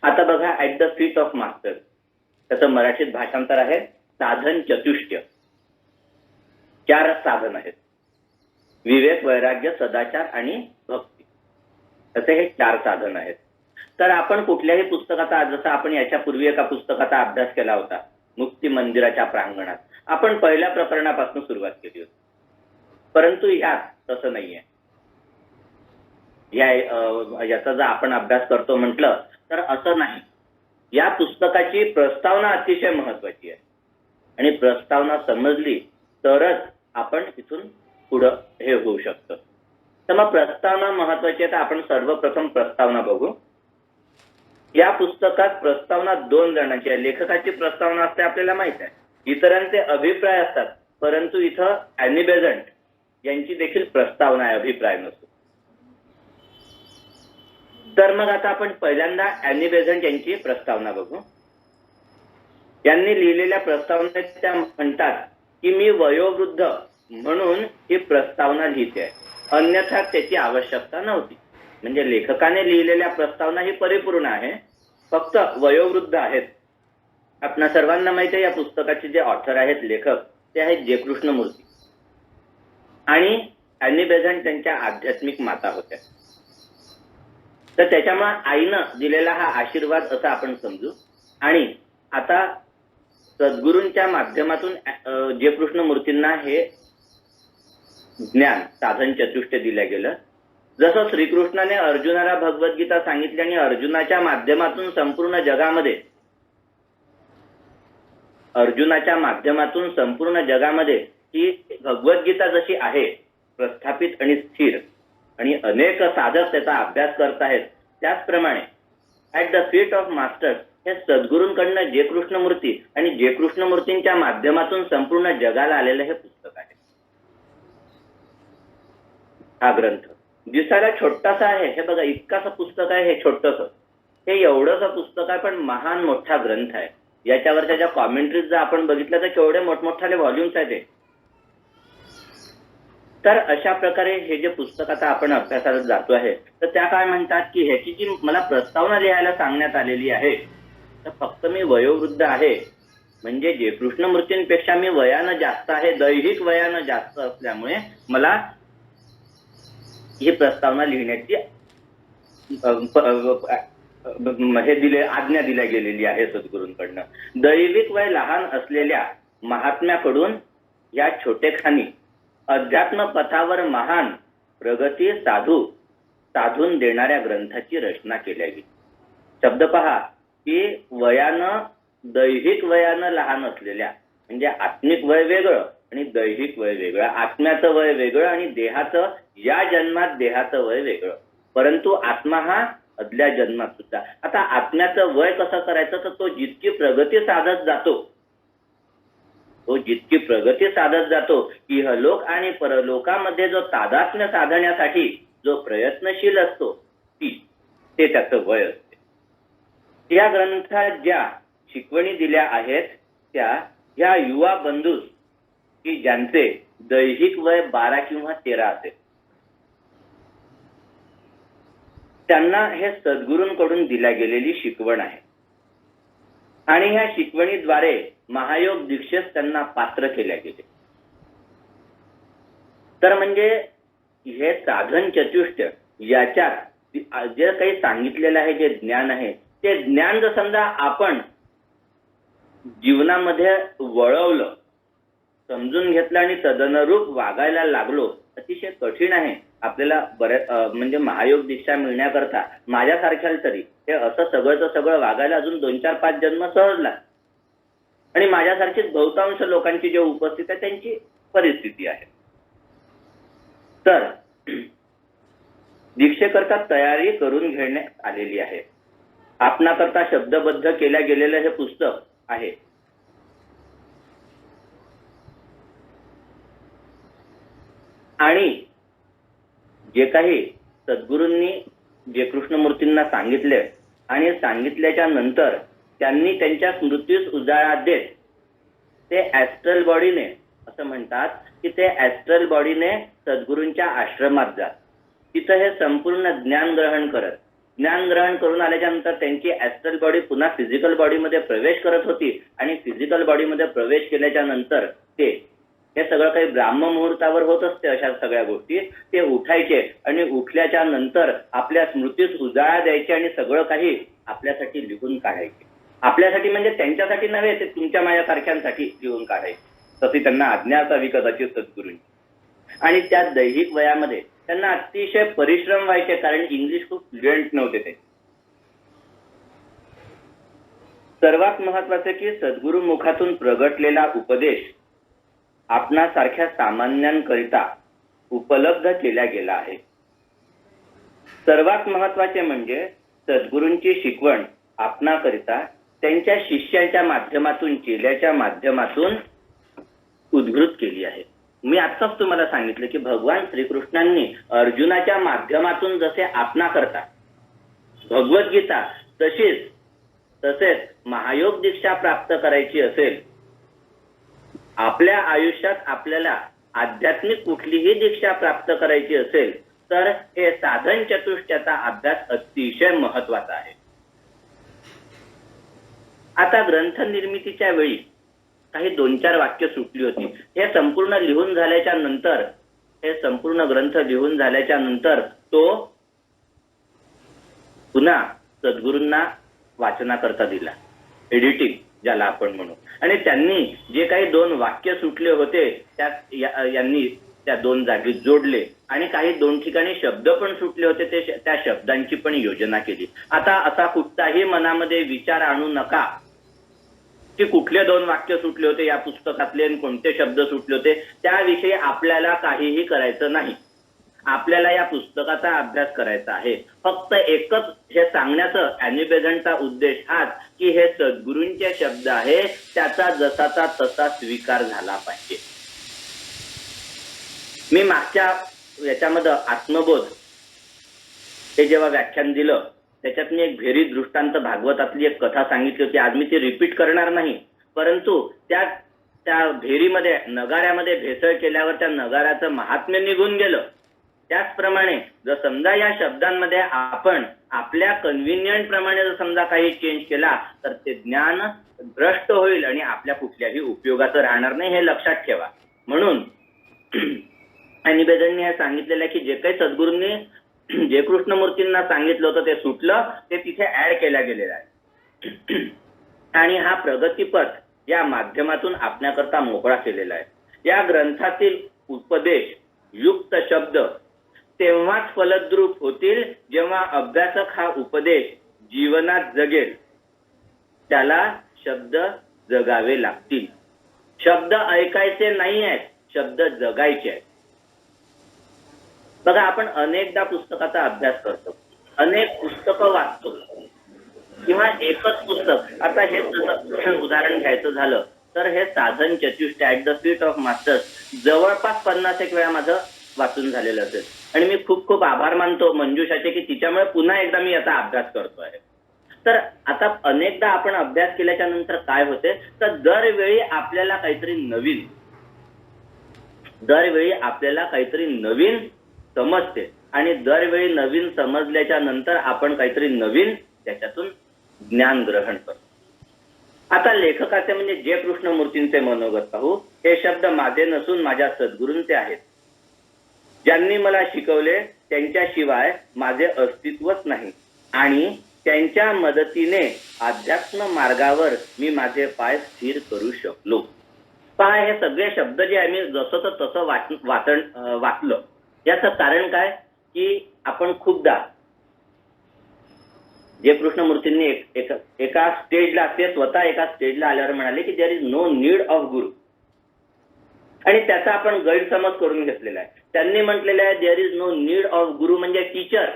आता बघा, at the feet of master, त्याचं मराठीत भाषांतर आहे साधन चतुष्टय. 4 साधन आहेत: विवेक, वैराग्य, सदाचार आणि भक्ती. असे हे 4 साधन आहेत. तर आपण कुठल्याही पुस्तकाचा, जसं आपण याच्यापूर्वी एका पुस्तकाचा अभ्यास केला होता मुक्ती मंदिराच्या प्रांगणात, आपण पहिल्या प्रकरणापासून सुरुवात केली होती. परंतु ह्यात तसं नाहीये. याचा जर आपण अभ्यास करतो म्हटलं तर असं नाही. या पुस्तकाची प्रस्तावना अतिशय महत्वाची आहे आणि प्रस्तावना समजली तरच आपण इथून पुढं हे होऊ शकतं. तर मग प्रस्तावना महत्वाची आहे. तर आपण सर्वप्रथम प्रस्तावना बघू. या पुस्तकात प्रस्तावना 2 जणांची आहे. लेखकाची प्रस्तावना असते आपल्याला माहित आहे, इतरांचे अभिप्राय असतात, परंतु इथं ॲनी बेझंट यांची देखील प्रस्तावना आहे, अभिप्राय नसतो. तर मग आता आपण पहिल्यांदा ॲनी बेझंट यांची प्रस्तावना बघू. यांनी लिहिलेल्या प्रस्तावनेत त्या म्हणतात की मी वयोवृद्ध म्हणून ही प्रस्तावना लिहिते आहे, अन्यथा त्याची आवश्यकता नव्हती. म्हणजे लेखकाने लिहिलेल्या प्रस्तावना ही परिपूर्ण आहे, फक्त वयोवृद्ध आहेत. आपणा सर्वांना माहिती आहे या पुस्तकाचे जे ऑथर आहेत, लेखक, ते आहेत जे कृष्णमूर्ती आणि ॲनी बेझंट त्यांच्या आध्यात्मिक माता होत्या. तर त्याच्यामुळे आईनं दिलेला हा आशीर्वाद असा आपण समजू. आणि आता सद्गुरूंच्या माध्यमातून जे कृष्णमूर्तींना हे ज्ञान साधन चतुष्टय दिलं गेलं. जसं श्रीकृष्णाने अर्जुनाला भगवद्गीता सांगितली आणि अर्जुनाच्या माध्यमातून संपूर्ण जगामध्ये ही भगवद्गीता जशी आहे प्रस्थापित आणि स्थिर, आणि अनेक साधक त्याचा अभ्यास करत आहेत, त्याचप्रमाणे at the feet of master हे सद्गुरूंकडनं जे कृष्णमूर्ती आणि जे कृष्णमूर्तींच्या माध्यमातून संपूर्ण जगाला आलेलं हे पुस्तक आहे. हा ग्रंथ दिसायला छोटासा आहे. हे बघा, इतकासं पुस्तक आहे, हे छोटंसं, हे एवढंसं पुस्तक आहे, पण महान मोठा ग्रंथ आहे. याच्यावरच्या ज्या कॉमेंट्रीज जर आपण बघितल्या तर केवढे मोठमोठाले व्हॉल्युम्स आहेत. तर अशा प्रकारे हे जे पुस्तक आता आपण अभ्यासाला जातो आहे, तर त्या काय म्हणतात की ह्याची जी मला प्रस्तावना लिहायला सांगण्यात आलेली आहे, तर फक्त मी वयोवृद्ध आहे म्हणजे जे कृष्णमूर्तींपेक्षा मी वयानं जास्त आहे, दैहिक वयानं जास्त असल्यामुळे मला ही प्रस्तावना लिहिण्याची आज्ञा दिल्या गेलेली आहे सद्गुरूंकडनं. दैविक वय लहान असलेल्या महात्म्याकडून या छोटेखानी अध्यात्म पथावर महान प्रगती साधून देणाऱ्या ग्रंथाची रचना केली गेली. शब्द पहा की दैहिक वयानं लहान असलेल्या, म्हणजे आत्मिक वय वेगळं आणि दैहिक वय वेगळं, आत्म्याचं वय वेगळं आणि देहाचं, या जन्मात देहाचं वय वेगळं, परंतु आत्मा हा आदल्या जन्मात सुद्धा. आता आत्म्याचं वय कसं करायचं, तर तो जितकी प्रगती साधत जातो, इहलोक आणि परलोकामध्ये जो तादात्म्य साधण्यासाठी जो प्रयत्नशील असतो, ते त्याचं वय असते. या ग्रंथात ज्या शिकवणी दिल्या आहेत त्या ह्या युवा बंधूस की ज्यांचे दैहिक वय 12 किंवा 13 असेल, त्यांना हे सद्गुरूंकडून दिल्या गेलेली शिकवण आहे. आणि ह्या शिकवणीद्वारे महायोग दीक्षेस त्यांना पात्र केल्या गेले. तर म्हणजे हे साधन चतुष्टय याच्यात जे काही सांगितलेलं आहे, जे ज्ञान आहे, ते ज्ञान जर समजा आपण जीवनामध्ये वळवलं, समजून घेतलं आणि तदनुरूप वागायला लागलो, अतिशय कठीण आहे आपल्याला. म्हणजे महायोग दीक्षा मिळण्याकरता माझ्यासारख्याला तरी हे असं सगळं वागायला अजून 2-4-5 जन्म सहज लागतात. आणि माझ्यासारखीच बहुतांश लोकांची जे उपस्थित आहे त्यांची परिस्थिती आहे. तर दीक्षेकरता तयारी करून घेण्यात आलेली आहे. आपणाकरता शब्दबद्ध केल्या गेलेलं हे पुस्तक आहे. आणि जे काही सद्गुरूंनी जे कृष्णमूर्तींना सांगितले आणि सांगितल्याच्या नंतर त्यांनी त्यांच्या स्मृतीस उजाळा देत ते ऍस्ट्रल बॉडीने, असं म्हणतात की ते ऍस्ट्रल बॉडीने सद्गुरूंच्या आश्रमात जात. तिथं हे संपूर्ण ज्ञान ग्रहण करत, ज्ञान ग्रहण करून आल्याच्या नंतर त्यांची ऍस्ट्रल बॉडी पुन्हा फिजिकल बॉडीमध्ये प्रवेश करत होती आणि फिजिकल बॉडीमध्ये प्रवेश केल्याच्या नंतर ते हे सगळं काही ब्राह्म मुहूर्तावर होत असते. अशा सगळ्या गोष्टी ते उठायचे आणि उठल्याच्या नंतर आपल्या स्मृतीत उजाळा द्यायचे आणि सगळं काही आपल्यासाठी लिहून काढायचे. आपल्यासाठी म्हणजे त्यांच्यासाठी नव्हे, ते तुमच्या माझ्यासारख्यांसाठी लिहून काढायचे. तशी त्यांना आज्ञा असावी कदाचित सद्गुरूंची. आणि त्या दैहिक वयामध्ये त्यांना अतिशय परिश्रम व्हायचे, कारण इंग्लिश खूप फ्लुएंट नव्हते ते. सर्वात महत्वाचे की सद्गुरु मुखातून प्रगटलेला उपदेश आपणासारख्या सामान्यांकरिता उपलब्ध केला गेला आहे. सर्वात महत्वाचे म्हणजे सद्गुरूंची शिकवण आपणाकरिता त्यांच्या शिष्यांच्या माध्यमातून, चेल्याच्या माध्यमातून उद्घृत केली आहे. मी आत्ताच तुम्हाला सांगितलं की भगवान श्रीकृष्णांनी अर्जुनाच्या माध्यमातून जसे आपणाकरता भगवद्गीता तसेच महायोग दीक्षा प्राप्त करायची असेल, आपल्या आयुष्यात आपल्याला आध्यात्मिक कुठलीही दीक्षा प्राप्त करायची असेल तर हे साधन चतुष्टयाचा अभ्यास अतिशय महत्वाचा आहे. आता ग्रंथ निर्मितीच्या वेळी काही 2-4 वाक्य सुटली होती. हे संपूर्ण लिहून झाल्याच्या नंतर, हे संपूर्ण ग्रंथ लिहून झाल्याच्या नंतर तो पुन्हा सद्गुरूंना वाचनाकरता दिला, एडिटिंग ज्याला आपण म्हणू. आणि त्यांनी जे काही 2 वाक्य सुटले होते त्यात यांनी त्या 2 जागी जोडले आणि काही 2 ठिकाणी शब्द पण सुटले होते, ते त्या शब्दांची पण योजना केली. आता असा कुठलाही मनामध्ये विचार आणू नका की कुठले 2 वाक्य सुटले होते या पुस्तकातले आणि कोणते शब्द सुटले होते. त्याविषयी आपल्याला काहीही करायचं नाही. आपल्याला या पुस्तकाचा अभ्यास करायचा आहे. फक्त एकच हे सांगण्याचं ॲनी बेझंटचा उद्देश हाच की हे सद्गुरूंचे शब्द आहे, त्याचा जसाचा तसा स्वीकार झाला पाहिजे. मी मागच्या याच्यामध्ये आत्मबोध हे जेव्हा व्याख्यान दिलं त्याच्यात मी एक भेरी दृष्टांत भागवतातली एक कथा सांगितली होती. आज मी ती रिपीट करणार नाही, परंतु त्या भेरीमध्ये नगाऱ्यामध्ये भेसळ केल्यावर त्या नगाऱ्याचं महात्म्य निघून गेलं. त्याचप्रमाणे जर समजा या शब्दांमध्ये आपण आपल्या कन्व्हिनियंट प्रमाणे जर समजा काही चेंज केला तर ते ज्ञान भ्रष्ट होईल आणि आपल्या कुठल्याही उपयोगाचं राहणार नाही, हे लक्षात ठेवा. म्हणून ॲनी बेझंटने हे सांगितलेलं आहे की जे काही सद्गुरूंनी जे कृष्णमूर्तींना सांगितलं होतं ते सुटलं, ते तिथे ऍड केल्या गेलेलं आहे. आणि हा प्रगतीपथ या माध्यमातून आपल्याकरता मोकळा केलेला आहे. या ग्रंथातील उपदेश युक्त शब्द तेव्हाच फलद्रूप होतील जेव्हा अभ्यासक हा उपदेश जीवनात जगेल. त्याला शब्द जगावे लागतील. शब्द ऐकायचे नाही आहेत, शब्द जगायचे आहेत. बघा, आपण अनेकदा पुस्तकाचा अभ्यास करतो, अनेक पुस्तकं वाचतो किंवा एकच पुस्तक. आता हे उदाहरण घ्यायचं झालं तर हे साधन चतुष्टय at the feet of masters जवळपास 50 वेळा माझं वाचून झालेलं असेल. आणि मी खूप खूप आभार मानतो मंजुषाचे की तिच्यामुळे पुन्हा एकदा मी याचा अभ्यास करतो आहे. तर आता अनेकदा आपण अभ्यास केल्याच्या नंतर काय होते तर दरवेळी आपल्याला काहीतरी नवीन समजते आणि दरवेळी नवीन समजल्याच्या नंतर आपण काहीतरी नवीन त्याच्यातून ज्ञान ग्रहण करतो. आता लेखकाचे म्हणजे जे कृष्णमूर्तींचे मनोगत पाहू. हे शब्द माझे नसून माझ्या सद्गुरूंचे आहेत. ज्यांनी मला शिकवले त्यांच्याशिवाय माझे अस्तित्वच नाही आणि त्यांच्या मदतीने अध्यात्म मार्गावर मी माझे पाय स्थिर करू शकलो. पहा, हे सगळे शब्द जे आम्ही जसं तसं वाचलं. याचं कारण काय की आपण खूपदा जे कृष्णमूर्तींनी एका स्टेजला, ते स्वतः एका स्टेजला आल्यावर म्हणाले की there is no need of guru, आणि त्याचा आपण गैरसमज करून घेतलेला आहे. त्यांनी म्हटलेलं आहे there is no need of guru म्हणजे टीचर,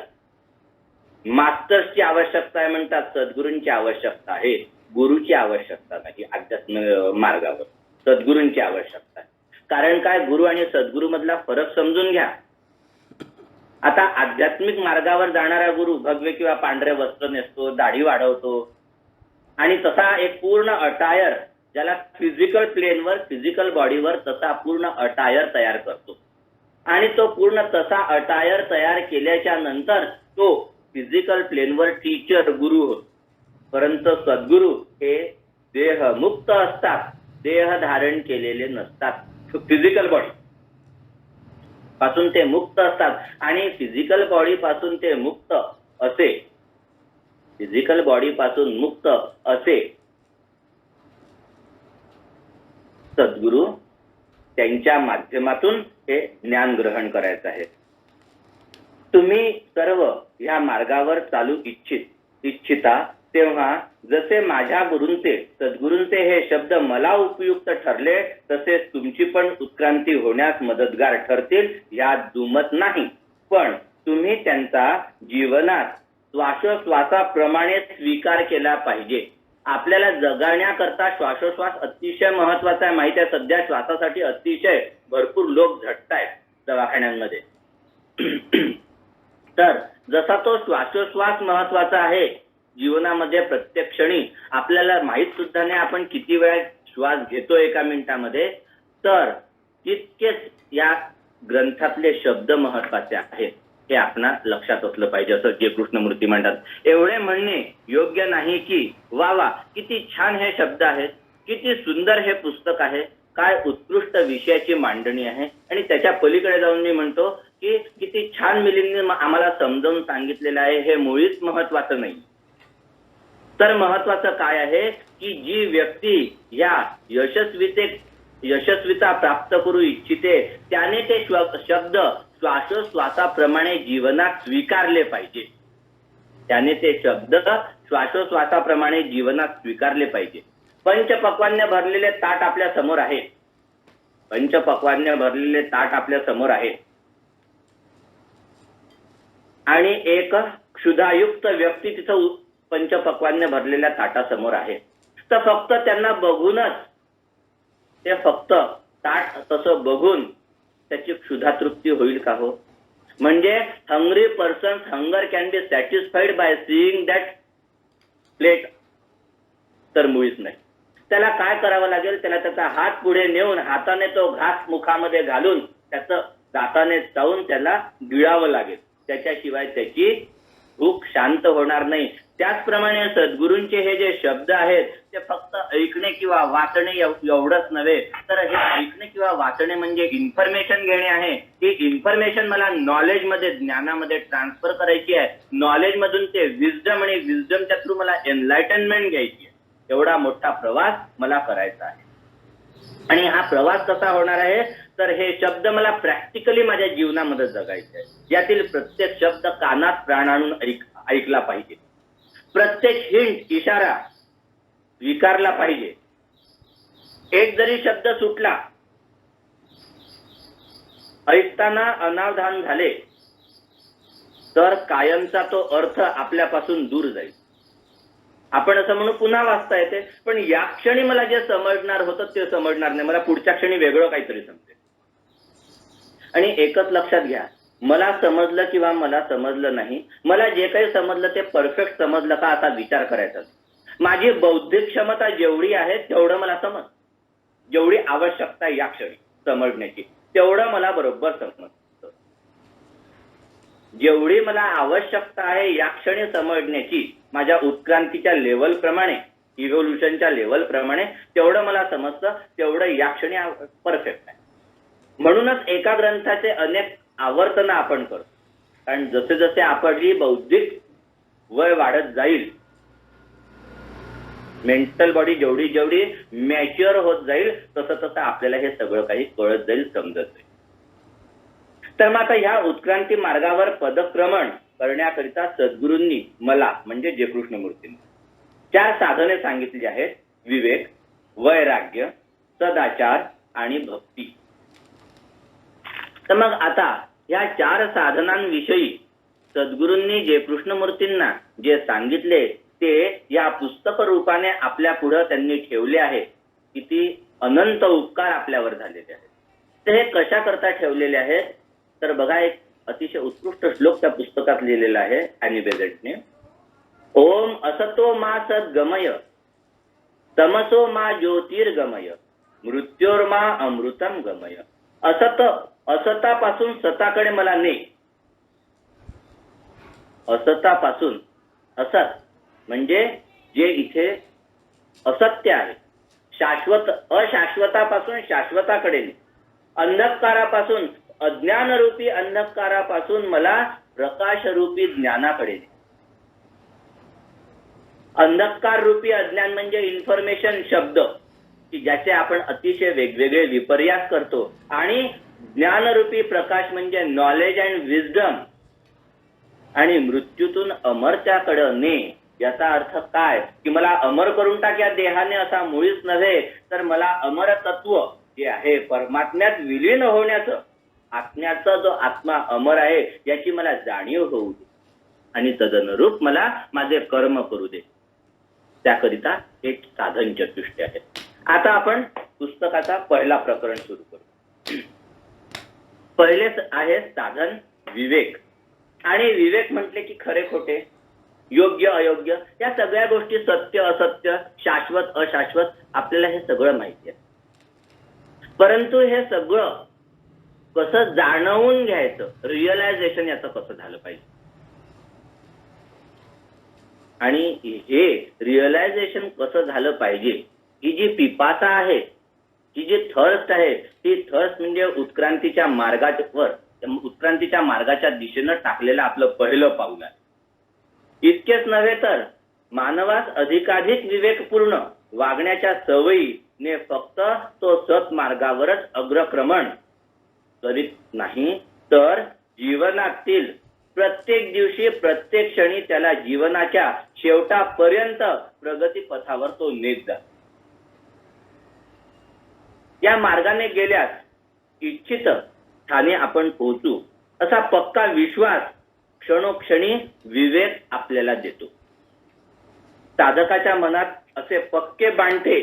मास्टर्सची आवश्यकता आहे म्हणतात, सद्गुरूंची आवश्यकता आहे, गुरुची आवश्यकता नाही. अध्यात्म मार्गावर सद्गुरूंची आवश्यकता आहे. कारण काय, गुरु आणि सद्गुरू मधला फरक समजून घ्या. आता आध्यात्मिक मार्गावर जाणारा गुरु भगवे किंवा पांढरे वस्त्र नेसतो, दाढी वाढवतो आणि तसा एक पूर्ण अटायर, ज्याला फिजिकल प्लेनवर, फिजिकल बॉडीवर तसा पूर्ण अटायर तयार करतो. आणि तो पूर्ण तसा अटायर तयार केल्याच्या नंतर तो फिजिकल प्लेनवर टीचर गुरु होत, परंतु सद्गुरू हे देह मुक्त असतात, देह धारण केलेले नसतात. फिजिकल बॉडी पासून ते मुक्त असतात आणि फिजिकल बॉडी पासून ते मुक्त असे, फिजिकल बॉडी पासून मुक्त असे सद्गुरू त्यांच्या माध्यमातून हे ज्ञान ग्रहण करायचं आहे. तुम्ही सर्व या मार्गावर चालू इच्छिता तेव्हा जसे माझ्या गुरूंचे सद्गुरूंचे हे शब्द मला उपयुक्त ठरले, तसेच तुमची पण उत्क्रांती होण्यास मदतगार ठरतील यात दुमत नाही. पण तुम्ही त्यांचा जीवनात श्वासोश्वासाप्रमाणे स्वीकार केला पाहिजे. आपल्याला जगण्याकरता श्वासोश्वास अतिशय महत्वाचा आहे. माहिती आहे, सध्या श्वासासाठी अतिशय भरपूर लोक झटतायत दवाखान्यांमध्ये. तर जसा तो श्वासोश्वास महत्वाचा आहे जीवनामध्ये, प्रत्येक क्षणी आपल्याला माहित सुद्धा नाही आपण किती वेळा श्वास घेतो एका मिनिटामध्ये, तर तितकेच या ग्रंथातले शब्द महत्वाचे आहेत हे आपणास लक्षात असलं पाहिजे, असं जे कृष्णमूर्ती म्हणतात. एवढे म्हणणे योग्य नाही की वा वा किती छान हे शब्द आहेत, किती सुंदर हे पुस्तक आहे, काय उत्कृष्ट विषयाची मांडणी आहे. आणि त्याच्या पलीकडे जाऊन मी म्हणतो की किती छान मिलींनी आम्हाला समजावून सांगितलेलं आहे. हे मुळीच महत्वाचं नाही. तर महत्वाचं काय आहे की जी व्यक्ती या यशस्वीता प्राप्त करू इच्छिते त्याने ते शब्द श्वासोश्वासाप्रमाणे जीवनात स्वीकारले पाहिजे. त्याने ते शब्द श्वासोश्वासाप्रमाणे जीवनात स्वीकारले पाहिजे. पंचपक्वान्य भरलेले ताट आपल्या समोर आहे. पंचपक्वान्य भरलेले ताट आपल्या समोर आहे आणि एक क्षुधायुक्त व्यक्ती तिथं पंचपक्वान्य भरलेल्या ताटासमोर आहे. तर फक्त त्यांना बघूनच, ते फक्त ताट तसं बघून त्याची क्षुधातृप्ती होईल का हो? म्हणजे hungry persons hunger can be satisfied by seeing that plate, तर मुळीच नाही. त्याला काय करावं लागेल? त्याला त्याचा हात पुढे नेऊन हाताने तो घास मुखामध्ये घालून त्याचं दाताने चावून त्याला गिळावं लागेल. त्याच्याशिवाय त्याची भूक शांत होणार नाही. त्याचप्रमाणे सद्गुरूंचे हे जे शब्द आहेत ते फक्त ऐकणे किंवा वाचणे एवढंच नव्हे, तर हे ऐकणे किंवा वाचणे म्हणजे इन्फॉर्मेशन घेणे आहे. ही इन्फॉर्मेशन मला नॉलेज मध्ये, ज्ञानामध्ये ट्रान्सफर करायची आहे. नॉलेज मधून ते विजडम आणि विजडमच्या थ्रू मला एनलायटनमेंट घ्यायची आहे. एवढा मोठा प्रवास मला करायचा आहे. आणि हा प्रवास कसा होणार आहे? तर हे शब्द मला प्रॅक्टिकली माझ्या जीवनामध्ये जगायचे आहे. यातील प्रत्येक शब्द कानात प्राण आणून ऐकला पाहिजे. प्रत्येक हिंट, इशारा स्वीकारला पाहिजे. एक जरी शब्द सुटला, ऐकताना अनावधान झाले तर कायमचा तो अर्थ आपल्यापासून दूर जाईल. आपण असं म्हणू पुन्हा वाचता येते, पण या क्षणी मला जे समजणार होतं ते समजणार नाही, मला पुढच्या क्षणी वेगळं काहीतरी समजेल. आणि एकच लक्षात घ्या, मला समजलं किंवा मला समजलं नाही, मला जे काही समजलं ते परफेक्ट समजलं का असा विचार करायचा. माझी बौद्धिक क्षमता जेवढी आहे तेवढं मला समज, जेवढी आवश्यकता या क्षणी समजण्याची तेवढं मला बरोबर समजतं. जेवढी मला आवश्यकता आहे या क्षणी समजण्याची माझ्या उत्क्रांतीच्या लेवल प्रमाणे, इव्होल्युशनच्या लेवल प्रमाणे तेवढं मला समजतं, तेवढं या क्षणी परफेक्ट आहे. म्हणूनच एका ग्रंथाचे अनेक आवर्तन आपण करतो. कारण जसे जसे आपली बौद्धिक वय वाढत जाईल, मेंटल बॉडी जेवढी जेवढी मॅच्युअर होत जाईल, तसं तसं आपल्याला हे सगळं काही कळत जाईल, समजत जाईल. तर मग आता ह्या उत्क्रांती मार्गावर पदक्रमण करण्याकरिता सद्गुरूंनी मला म्हणजे जे कृष्णमूर्तींनी 4 साधने सांगितली आहेत: विवेक, वैराग्य, सदाचार आणि भक्ती. तर मग आता या 4 साधनांविषयी सद्गुरूंनी जे कृष्णमूर्तींना जे सांगितले ते या पुस्तक रूपाने आपल्या पुढे त्यांनी ठेवले आहे. किती अनंत उपकार आपल्यावर झालेले आहेत. ते हे कशा करता ठेवलेले आहेत? तर बघा, एक अतिशय उत्कृष्ट श्लोक त्या पुस्तकात लिहिलेला आहे अॅनी बेझंटने. ओम असतो मा सद्गमय, तमसो मा ज्योतिर्गमय, मृत्योर्मा अमृतम गमय. असतापासून सताकडे मला ने. असतापासून, असत म्हणजे जे इथे असत्य आहे, शाश्वत अशाश्वतापासून शाश्वताकडे, अंधकारापासून अज्ञानरूपी अंधकारापासून मला प्रकाशरूपी ज्ञानाकडे. अंधकार रूपी अज्ञान म्हणजे इन्फॉर्मेशन शब्द की ज्याचे आपण अतिशय वेगवेगळे विपर्यास करतो, आणि ज्ञानरूपी प्रकाश म्हणजे नॉलेज अँड विजडम, आणि मृत्यूतून अमरत्याकडे ने. याचा अर्थ काय की मला अमर करून टाक या देहाने असा मुळीच नव्हे, तर मला अमर तत्व जे आहे परमात्म्यात विलीन होण्याचं, आत्म्याचा जो आत्मा अमर आहे याची मला जाणीव होऊ दे, आणि तदनुरूप मला माझे कर्म करू दे. त्याकरिता एक साधन चतुष्टय आहे. आता आपण पुस्तकाचा पहिला प्रकरण सुरू करू. पहिले आहे साधन विवेक. आणि विवेक म्हटले की खरे खोटे, योग्य अयोग्य, या सगळ्या गोष्टी, सत्य असत्य, शाश्वत अशाश्वत, आपल्याला हे सगळं माहिती आहे. परंतु हे सगळं कसं जाणवून घ्यायचं, रिअलायझेशन याचं कसं झालं पाहिजे. आणि हे रिअलायझेशन कसं झालं पाहिजे, ही जी पिपासा आहे, ही जी थर्स्ट आहे, ती थर्स्ट म्हणजे उत्क्रांतीच्या मार्गावर, उत्क्रांतीच्या मार्गाच्या दिशेनं टाकलेलं आपलं पहिलं पाऊल आहे. इतकेच नव्हे तर मानवास अधिकाधिक विवेकपूर्ण वागण्याच्या सवयीने फक्त तो सत्मार्गावरच अग्रक्रमण करीत नाही, तर जीवनातील प्रत्येक दिवशी प्रत्येक क्षणी त्याला जीवनाच्या शेवटापर्यंत प्रगती पथावर तो नेत जातो. या मार्गाने गेल्यास इच्छित स्थानी आपण पोहोचू असा पक्का विश्वास क्षणोक्षणी विवेक आपल्याला देतो. साधकाच्या मनात असे पक्के बांधते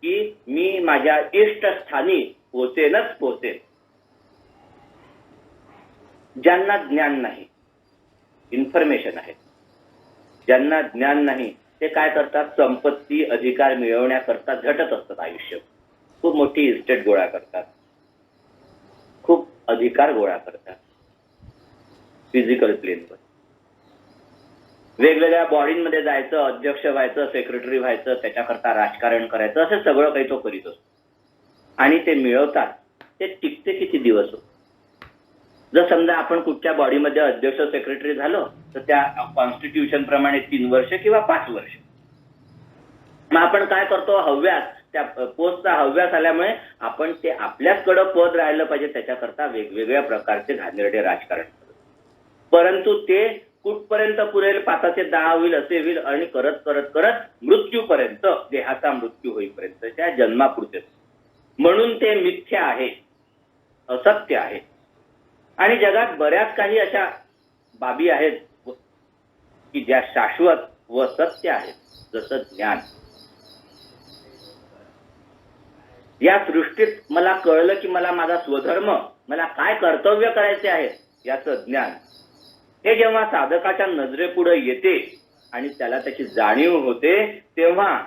की मी माझ्या इष्ट स्थानी पोहोचेनच पोहोचेन. ज्यांना ज्ञान नाही, इन्फॉर्मेशन आहे, ज्यांना ज्ञान नाही, ते काय करतात, संपत्ती अधिकार मिळवण्याकरता झटत असतात आयुष्य. खूप मोठी इस्टेट गोळा करतात, खूप अधिकार गोळा करतात फिजिकल प्लेनवर. वेगवेगळ्या बॉडींमध्ये जायचं, अध्यक्ष व्हायचं, सेक्रेटरी व्हायचं, त्याच्याकरता राजकारण करायचं, असं सगळं काही तो करीत असतो. आणि ते मिळवतात. ते टिकते किती दिवस हो. जर समजा आपण कुठच्या बॉडीमध्ये अध्यक्ष सेक्रेटरी झालो तर त्या कॉन्स्टिट्यूशन प्रमाणे 3 वर्ष किंवा 5 वर्ष. मग आपण काय करतो, हव्यास, त्या पोस्टचा हव्यास आल्यामुळे आपण ते आपल्याचकडे पद राहिलं पाहिजे त्याच्याकरता वेगवेगळ्या प्रकारचे घाणेरडे राजकारण करतो. परंतु ते कुठपर्यंत पुरेल, 5चे 10 होईल, असे होईल, आणि करत करत करत मृत्यूपर्यंत, देहाचा मृत्यू होईपर्यंत, त्या जन्मापुरते. म्हणून ते मिथ्या आहे, असत्य आहे. आणि जगात बऱ्याच काही अशा बाबी आहेत की ज्या शाश्वत व सत्य आहेत, जसं ज्ञान. या सृष्टीत मला कळलं की मला माझा स्वधर्म, मला काय कर्तव्य करायचे आहे याचं ज्ञान, हे जेव्हा साधकाच्या नजरेपुढे येते आणि त्याला त्याची जाणीव होते, तेव्हा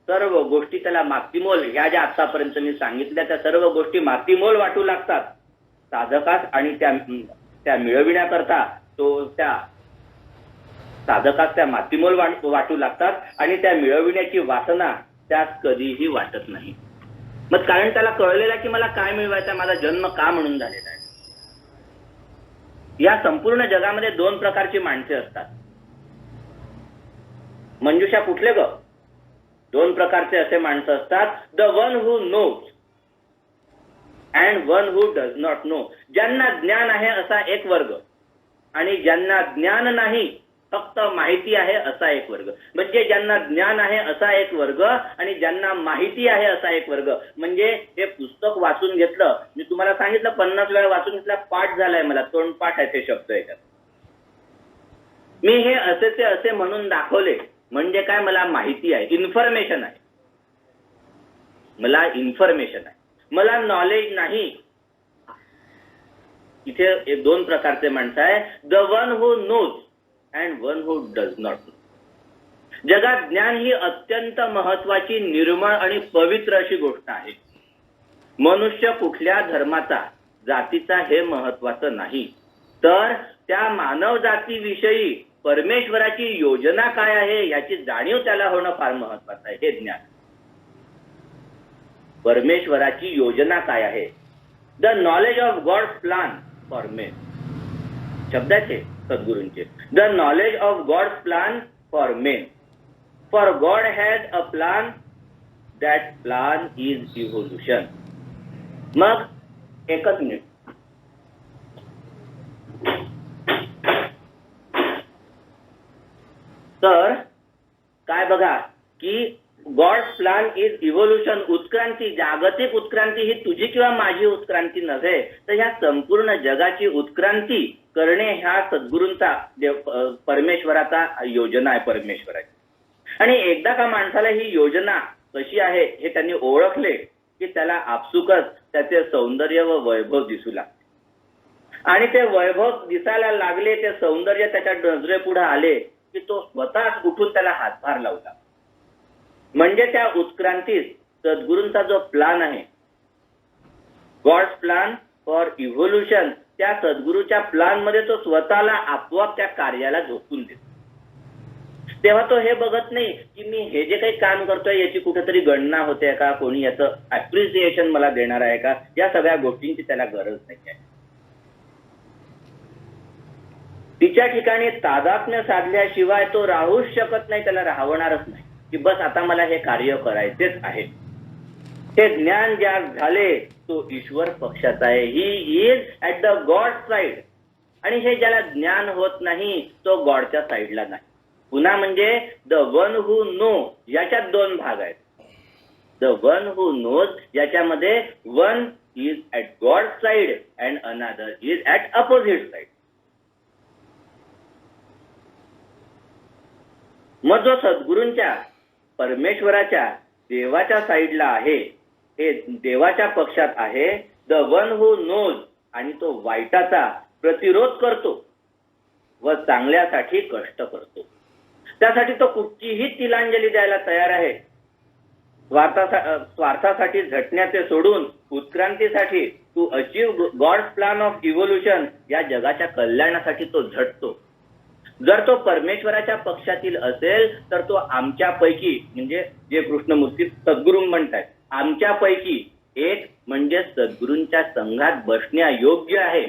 सर्व गोष्टी त्याला मातीमोल, ह्या ज्या आतापर्यंत मी सांगितल्या त्या सर्व गोष्टी मातीमोल वाटू लागतात साधकास. आणि त्या मिळविण्याकरता त्या साधकास त्या मातीमोल वाटू लागतात, आणि त्या मिळविण्याची वासना त्यास कधीही वाटत नाही. मग कारण त्याला कळलेलं की मला काय मिळवायचं, माझा जन्म का म्हणून झालेला आहे. या संपूर्ण जगामध्ये 2 प्रकारची माणसे असतात. मंजुषा, कुठले ग? 2 प्रकारचे असे माणसं असतात, the one who knows and one who does not know. ज्यांना ज्ञान आहे असा एक वर्ग, आणि ज्यांना ज्ञान नाही, फक्त माहिती आहे असा एक वर्ग. म्हणजे ज्यांना ज्ञान आहे असा एक वर्ग आणि ज्यांना माहिती आहे असा एक वर्ग. म्हणजे हे पुस्तक वाचून घेतलं, मी तुम्हाला सांगितलं 50 वेळा वाचून घेतला, पाठ झालाय, मला तोंडपाठ आहे ते शब्द याच्यात. मी हे असे ते असे म्हणून दाखवले म्हणजे काय, मला माहिती आहे, इन्फॉर्मेशन आहे, मला इन्फॉर्मेशन आहे, मला नॉलेज नाही. इथे 2 प्रकारचे माणसं आहे, the one who knows and one who does not know. जगात ज्ञान ही अत्यंत महत्वाची, निर्मळ आणि पवित्र अशी गोष्ट आहे. मनुष्य कुठल्या धर्माचा, जातीचा हे महत्वाचं नाही, तर त्या मानव जातीविषयी परमेश्वराची योजना काय आहे याची जाणीव त्याला होणं फार महत्वाचं आहे. हे ज्ञान. परमेश्वराची योजना काय आहे. The knowledge of God's plan for men. शब्दाचे सद्गुरूंचे. The knowledge of God's plan for men. For God has a plan. That plan is evolution. मग एकच मिनिट. तर काय बघा की गॉड्स प्लॅन इज इव्होल्युशन. उत्क्रांती, जागतिक उत्क्रांती ही तुझी किंवा माझी उत्क्रांती नव्हे, तर ह्या संपूर्ण जगाची उत्क्रांती करणे ह्या सद्गुरूंचा परमेश्वराचा योजना आहे. परमेश्वराची. आणि एकदा का माणसाला ही योजना कशी आहे हे त्यांनी ओळखले की त्याला आपसुकच त्याचे सौंदर्य व वैभव दिसू लागले. आणि ते वैभव दिसायला लागले, ते सौंदर्य त्याच्या नजरेपुढे आले की तो स्वतःच उठून त्याला हातभार लावला. म्हणजे त्या उत्क्रांतीत सद्गुरूंचा जो प्लॅन आहे, गॉड्स प्लॅन फॉर इव्होल्युशन, त्या सद्गुरूच्या प्लॅन मध्ये तो स्वतःला आपोआप त्या कार्याला झोकून देतो. तेव्हा तो हे बघत नाही की मी हे जे काही काम करतोय याची कुठेतरी गणना होते का, कोणी याचं अप्रिसिएशन मला देणार आहे का, या सगळ्या गोष्टींची त्याला गरज नाही आहे. तिच्या ठिकाणी तादात्म्य साधल्याशिवाय तो राहूच शकत नाही, त्याला राहणारच नाही की बस आता मला हे कार्य करायचेच आहे. हे ज्ञान ज्या झाले तो ईश्वर पक्षाचा आहे. He is at the God side. आणि हे ज्याला ज्ञान होत नाही तो गॉडच्या साइडला नाही. पुन्हा म्हणजे द वन हू नो, याच्यात दोन भाग आहेत. द वन हू नोज याच्यामध्ये one is at God side and another is at opposite side. मग जो सद्गुरूंच्या, परमेश्वराच्या, देवाच्या साईडला आहे, हे देवाच्या पक्षात आहे, द वन हू नोज, आणि तो वाईटाचा प्रतिरोध करतो व चांगल्यासाठी कष्ट करतो. त्यासाठी तो कुठचीही तिलांजली द्यायला तयार आहे. स्वार्थासाठी झटण्याचे सोडून उत्क्रांतीसाठी, to achieve God's plan of evolution, या जगाच्या कल्याणासाठी तो झटतो. जर तो परमेश्वराच्या पक्षातील असेल तर तो आमच्यापैकी, म्हणजे जे कृष्णमूर्ती सद्गुरू म्हणतात, आमच्यापैकी एक म्हणजे सद्गुरूंच्या संघात बसण्या योग्य आहे.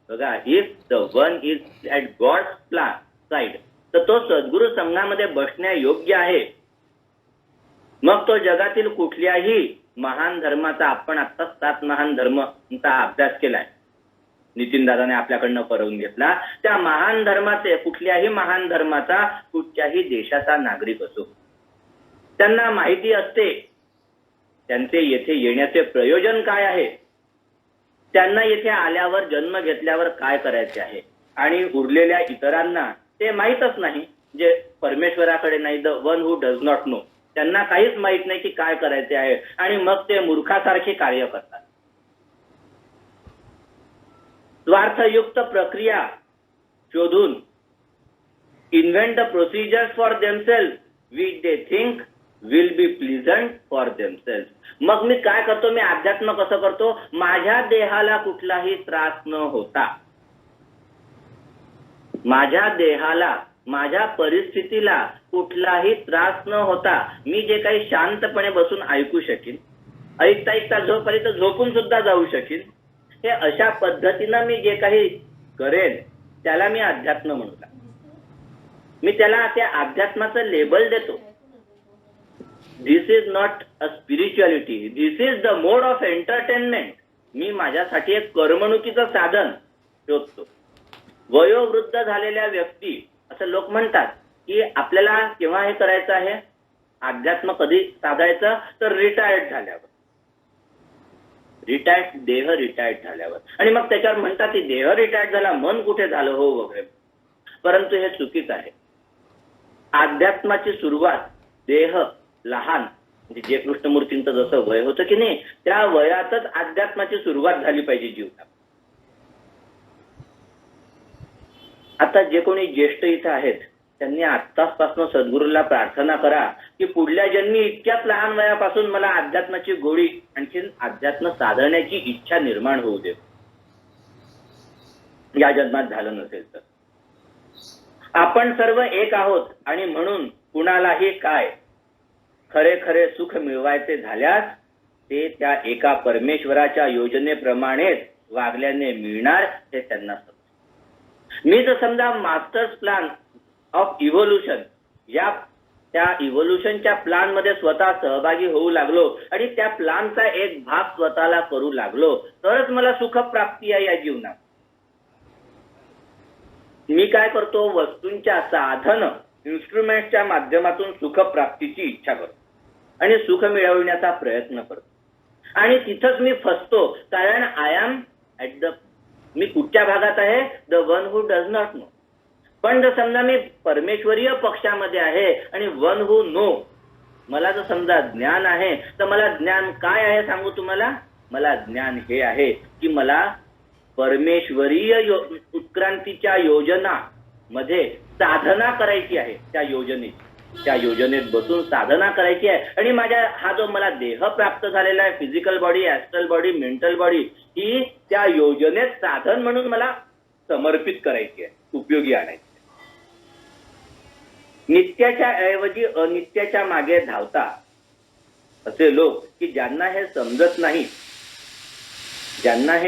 बघा, if the one is at God's plan side, तर तो सद्गुरू संघामध्ये बसण्या योग्य आहे. मग तो जगातील कुठल्याही महान धर्माचा, आपण आता 7 महान धर्मांचा अभ्यास केलाय, नितीन दादाने आपल्याकडनं करवून घेतला, त्या महान धर्माचे, कुठल्याही महान धर्माचा, कुठच्याही देशाचा नागरिक असो, त्यांना माहिती असते त्यांचे येथे येण्याचे प्रयोजन काय आहे, त्यांना येथे आल्यावर, जन्म घेतल्यावर काय करायचे आहे. आणि उरलेल्या इतरांना ते माहीतच नाही, जे परमेश्वराकडे नाही, the one who does not no, त्यांना काहीच माहित नाही की काय करायचे आहे. आणि मग ते मूर्खासारखे कार्य करतात. स्वार्थयुक्त प्रक्रिया शोधून, invent the procedures for themselves which they think will be pleasant for themselves. मग मी काय करतो, मी अध्यात्म कसं करतो, माझ्या देहाला कुठलाही त्रास न होता, माझ्या देहाला, माझ्या परिस्थितीला कुठलाही त्रास न होता, मी जे काही शांतपणे बसून ऐकू शकीन, ऐकता ऐकता झोपर्यंत झोपून सुद्धा जाऊ शकीन, हे अशा पद्धतीनं मी जे काही करेन त्याला मी अध्यात्म म्हणतो. मी त्याला त्या अध्यात्माचं लेबल देतो. This is not a spirituality, this is the mode of entertainment. मी माझ्यासाठी एक करमणुकीचं साधन शोधतो. वयोवृद्ध झालेल्या व्यक्ती, असं लोक म्हणतात की आपल्याला केव्हा हे करायचं आहे, अध्यात्म कधी साधायचं, तर रिटायर्ड झाल्यावर, देह रिटायर्ड झाल्यावर. आणि मग त्याच्यावर म्हणतात की देह रिटायर्ड झाला, मन कुठे झालं हो वगैरे. परंतु हे चुकीचं आहे. अध्यात्माची सुरुवात देह लहान, म्हणजे जे कृष्णमूर्तींचं जसं वय होतं की नाही, त्या वयातच अध्यात्माची सुरुवात झाली पाहिजे जीवनात. आता जे कोणी ज्येष्ठ इथं आहेत त्यांनी आत्ताचपासून सद्गुरूला प्रार्थना करा की पुढल्या जन्मी इतक्याच लहान वयापासून मला अध्यात्माची गोडी, आणखी अध्यात्म साधण्याची इच्छा निर्माण होऊ दे, या जन्मात झालं नसेल तर. आपण सर्व एक आहोत आणि म्हणून कुणालाही काय खरे खरे सुख मिळवायचे झाल्यास ते त्या एका परमेश्वराच्या योजनेप्रमाणेच वागल्याने मिळणार हे त्यांना समजतं. मी जर समजा मास्टर्स प्लॅन ऑफ इव्होल्युशन या त्या इव्होल्युशनच्या प्लॅन मध्ये स्वतः सहभागी होऊ लागलो आणि त्या प्लॅनचा एक भाग स्वतःला करू लागलो तरच मला सुख प्राप्ती आहे या जीवनात. मी काय करतो, वस्तूंच्या साधन इन्स्ट्रुमेंटच्या माध्यमातून सुख प्राप्तीची इच्छा करतो आणि सुख मिळवण्याचा प्रयत्न करतो आणि तिथंच मी फसतो. कारण आय एम ऍट द, मी कुठच्या भागात आहे, the one who does not no. पण जर समजा मी परमेश्वरीय पक्षामध्ये आहे आणि वन हू नो, मला जर समजा ज्ञान आहे तर मला ज्ञान काय आहे सांगू तुम्हाला. मला ज्ञान हे आहे की मला परमेश्वरीय उत्क्रांतीच्या योजना मध्ये साधना करायची आहे. त्या योजनेत बसून साधना करायची आहे आणि माझ्या हा जो मला देह प्राप्त झालेला आहे, physical body, astral body, mental body, ही त्या योजनेत साधन म्हणून मला समर्पित करायची आहे, उपयोगी आणायची. नित्याच्या ऐवजी अनित्याच्या मागे धावता असे लोक की ज्यांना हे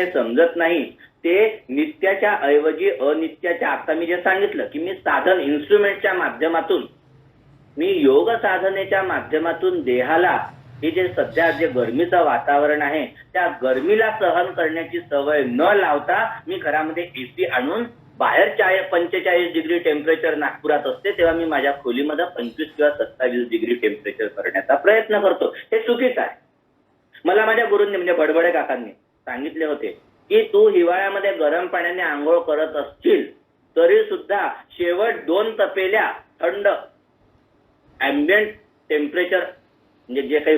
समजत नाही ते नित्याच्या ऐवजी अनित्याच्या, आता मी जे सांगितलं की मी साधन इन्स्ट्रुमेंटच्या माध्यमातून, मी योग साधनेच्या माध्यमातून देहाला, हे जे सध्या जे गरमीचं वातावरण आहे त्या गरमीला सहन करण्याची सवय न लावता मी घरामध्ये एसी आणून, बाहेर 45 डिग्री टेम्परेचर नागपुरात असते तेव्हा मी माझ्या खोलीमध्ये 25 किंवा 27 डिग्री टेम्परेचर करण्याचा प्रयत्न करतो. हे चुकीचं आहे. मला माझ्या गुरूंनी म्हणजे बडबडे काकांनी सांगितले होते की तू हिवाळ्यामध्ये गरम पाण्याने आंघोळ करत असशील तरी सुद्धा शेवट 2 तपेल्या थंड ॲम्बियंट टेम्परेचर म्हणजे जे काही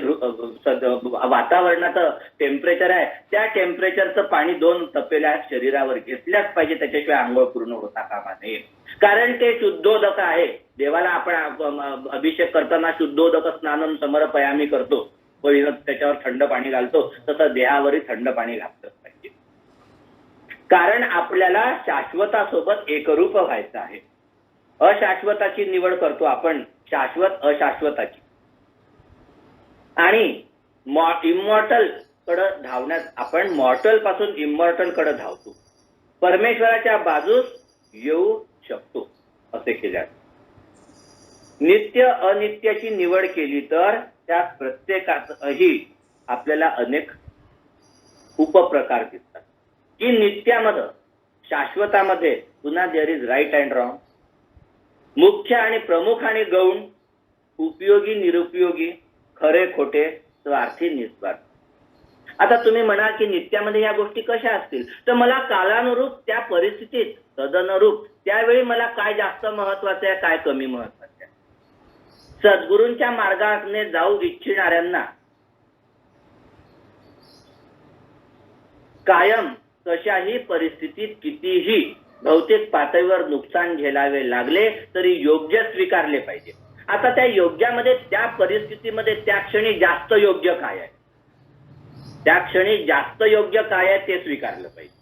वातावरणाचं टेम्परेचर आहे त्या टेम्परेचरचं पाणी 2 तपेल्या शरीरावर घेतल्याच पाहिजे, त्याच्याशिवाय आंघोळ पूर्ण होता कामा नये. कारण ते शुद्धोदक आहे. देवाला आपण अभिषेक करताना शुद्धोदक स्नानम समर्पयामी करतो, त्याच्यावर थंड पाणी घालतो, तसं देहावरही थंड पाणी घातलं पाहिजे. कारण आपल्याला शाश्वतासोबत एकरूप व्हायचं आहे. अशाश्वताची निवड करतो आपण, शाश्वत अशाश्वताची. आणि इमॉर्टल कडे धावण्यात आपण मॉर्टल पासून इमॉर्टल कडे धावतो, परमेश्वराच्या बाजूस येऊ शकतो असे केल्यास. नित्य अनित्याची निवड केली तर त्या प्रत्येकातही आपल्याला अनेक उपप्रकार दिसतात की नित्यामध्ये, शाश्वतामध्ये पुन्हा there is right and wrong, मुख्य आणि प्रमुख आणि गौण, उपयोगी निरुपयोगी, खरे खोटे, स्वार्थी निस्वार्थ. आता तुम्ही म्हणा की नित्यामध्ये या गोष्टी कशा असतील, तर मला कालानुरूप त्या परिस्थितीत तदनुरूप त्यावेळी मला काय जास्त महत्वाचं आहे, काय कमी महत्वाचं आहे. सद्गुरूंच्या मार्गाने जाऊ इच्छिणाऱ्यांना कायम कशाही परिस्थितीत कितीही भौतिक पातळीवर नुकसान झेलावे लागले तरी योग्य स्वीकारले पाहिजे. आता त्या योग्यामध्ये, त्या परिस्थितीमध्ये त्या क्षणी जास्त योग्य काय आहे, त्या क्षणी जास्त योग्य काय आहे ते स्वीकारलं पाहिजे.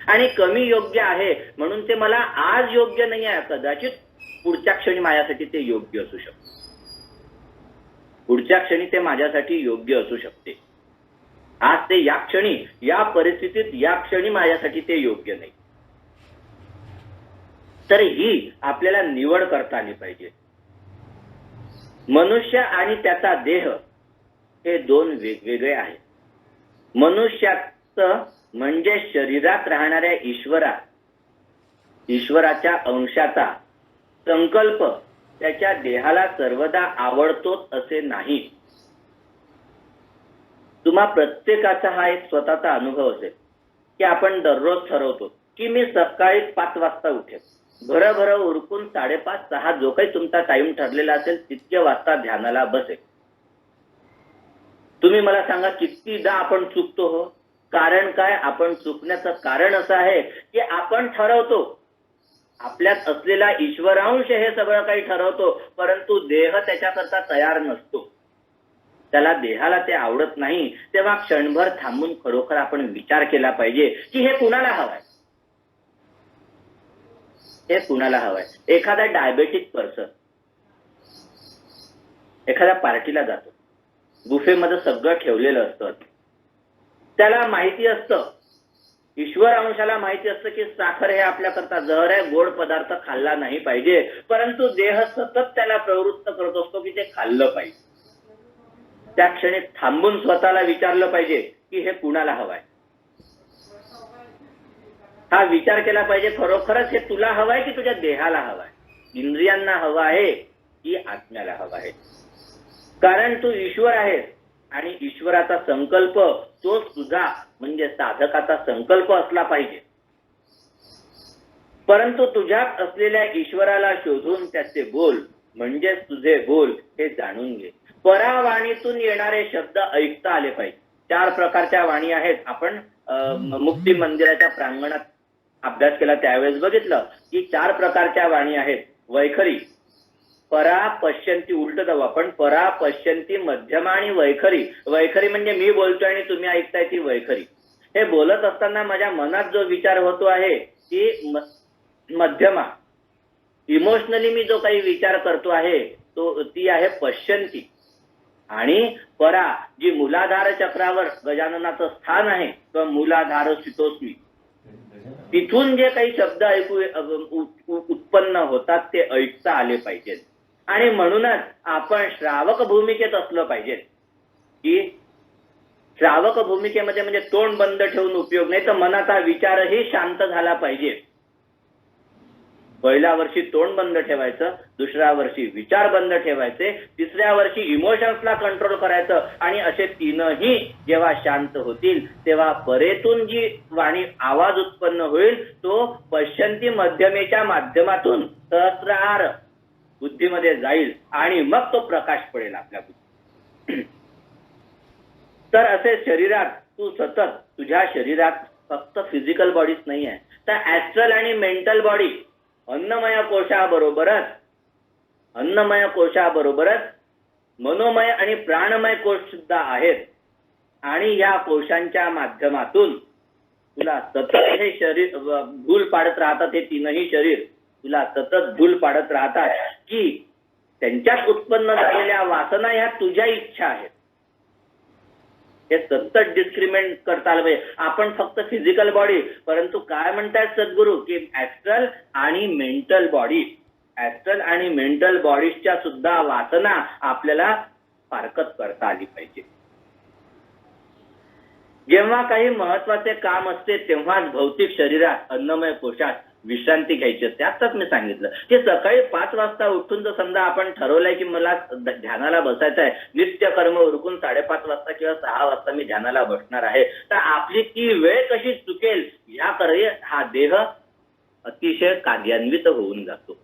आणि कमी योग्य आहे म्हणून ते मला आज योग्य नाही आहे, कदाचित पुढच्या क्षणी माझ्यासाठी ते योग्य असू शकते, पुढच्या क्षणी ते माझ्यासाठी योग्य असू शकते. आज ते या क्षणी, या परिस्थितीत, या क्षणी माझ्यासाठी ते योग्य नाही. तर ही आपल्याला निवड करता आली पाहिजे. मनुष्य आणि त्याचा देह हे 2 वेगवेगळे आहेत. मनुष्याचं म्हणजे शरीरात राहणाऱ्या ईश्वराच्या अंशाचा संकल्प त्याच्या देहाला सर्वदा आवडतोच असे नाही. तुम्हा प्रत्येकाचा हा एक स्वतःचा अनुभव असेल की आपण दररोज ठरवतो की मी सकाळी 5 वाजता उठेल, भरभर उरकून 5:30-6 जो काही तुमचा टाइम ठरलेला असेल तितके वाजता ध्यानाला बसेल. तुम्ही मला सांगा कितीदा आपण चुकतो हो. कारण काय, आपण चुकण्याचं कारण असं आहे की आपण ठरवतो, आपल्यात असलेला ईश्वरांश हे सगळं काही ठरवतो, परंतु देह त्याच्याकरता तयार नसतो, त्याला देहाला ते आवडत नाही. तेव्हा क्षणभर थांबून खरोखर आपण विचार केला पाहिजे की हे कुणाला हवंय, हे कुणाला हवंय? एखादा डायबेटिक पर्सन एखाद्या पार्टीला जातो, बुफेमध्ये सगळं ठेवलेलं असतं, त्याला माहिती असतं, ईश्वर अंशाला माहिती असतं की साखर हे आपल्याकरता जहर आहे, गोड पदार्थ खाल्ला नाही पाहिजे, परंतु देह सतत त्याला प्रवृत्त करत असतो की ते खाल्लं पाहिजे. त्या क्षणी थांबून स्वतःला विचारलं पाहिजे की हे कुणाला हवंय? हा विचार केला पाहिजे, खरोखरच हे तुला हवंय की तुझ्या देहाला हवंय, इंद्रियांना हवं आहे की आत्म्याला हवं आहे? कारण तू ईश्वर आहेस आणि ईश्वराचा संकल्प तोच तुझा म्हणजे साधकाचा संकल्प असला पाहिजे. परंतु तुझ्यात असलेल्या ईश्वराला शोधून त्याचे बोल म्हणजेच तुझे बोल हे जाणून घे. परावाणीतून येणारे शब्द ऐकता आले पाहिजे. 4 प्रकारच्या वाणी आहेत. आपण मुक्ती मंदिराच्या प्रांगणात अभ्यास केला त्यावेळेस बघितलं की 4 प्रकारच्या वाणी आहेत. वैखरी, परा पश्यंती, उलट जाऊ आपण, परा पश्यंती, मध्यमा आणि वैखरी. वैखरी म्हणजे मी बोलतोय आणि तुम्ही ऐकताय ती वैखरी. हे बोलत असताना माझ्या मनात जो विचार होतो आहे ती मध्यमा. इमोशनली मी जो काही विचार करतो आहे ती आहे पश्यंती. आणि परा जी मूलाधार चक्रावर गजाननाचं स्थान आहे किंवा मूलाधार शितोस्मी, तिथून जे काही शब्द उत्पन्न होतात ते ऐकता आले पाहिजेत. आणि म्हणूनच आपण श्रावक भूमिकेत असलं पाहिजे. की श्रावक भूमिकेमध्ये म्हणजे तोंड बंद ठेवून उपयोग नाही, तर मनाचा विचारही शांत झाला पाहिजे. पहिल्या वर्षी तोंड बंद ठेवायचं, दुसऱ्या वर्षी विचार बंद ठेवायचे, तिसऱ्या वर्षी इमोशन्सला कंट्रोल करायचं. आणि असे 3ही जेव्हा शांत होतील तेव्हा परेतून जी वाणी आवाज उत्पन्न होईल तो पश्यंती मध्यमेच्या माध्यमातून सहस्रार बुद्धीमध्ये जाईल आणि मग तो प्रकाश पडेल आपल्या बुद्धीत. तर असे शरीरात तू सतत, तुझ्या शरीरात फक्त फिजिकल बॉडीच नाही आहे, तर ऍस्ट्रल आणि मेंटल बॉडी अन्नमय कोशाबरोबरच मनोमय आणि प्राणमय कोश सुद्धा आहेत. आणि या कोशांच्या माध्यमातून तुला सतत हे शरीर धूल पाडत राहतात. हे 3ही शरीर तुला सतत धूल पाडत राहतात की त्यांच्यात उत्पन्न झालेल्या वासना ह्या तुझ्या इच्छा आहेत. हे सतत डिस्क्रिमिनेट करता आलं पाहिजे. आपण फक्त फिजिकल बॉडी, परंतु काय म्हणतात सद्गुरू की ऍस्ट्रल आणि मेंटल बॉडी, ऍस्ट्रल आणि मेंटल बॉडीजच्या सुद्धा वासना आपल्याला फारकत करता आली पाहिजे. जेव्हा काही महत्वाचे काम असते तेव्हाच भौतिक शरीरात अन्नमय कोशात विश्रांती घ्यायची असते. आताच मी सांगितलं की सकाळी 5 वाजता उठून जर समजा आपण ठरवलंय की मला ध्यानाला बसायचं आहे, नित्य कर्म उरकून 5:30 वाजता किंवा 6 वाजता मी ध्यानाला बसणार आहे, तर आपली ती वेळ कशी चुकेल याकडे हा देह अतिशय कार्यान्वित होऊन जातो.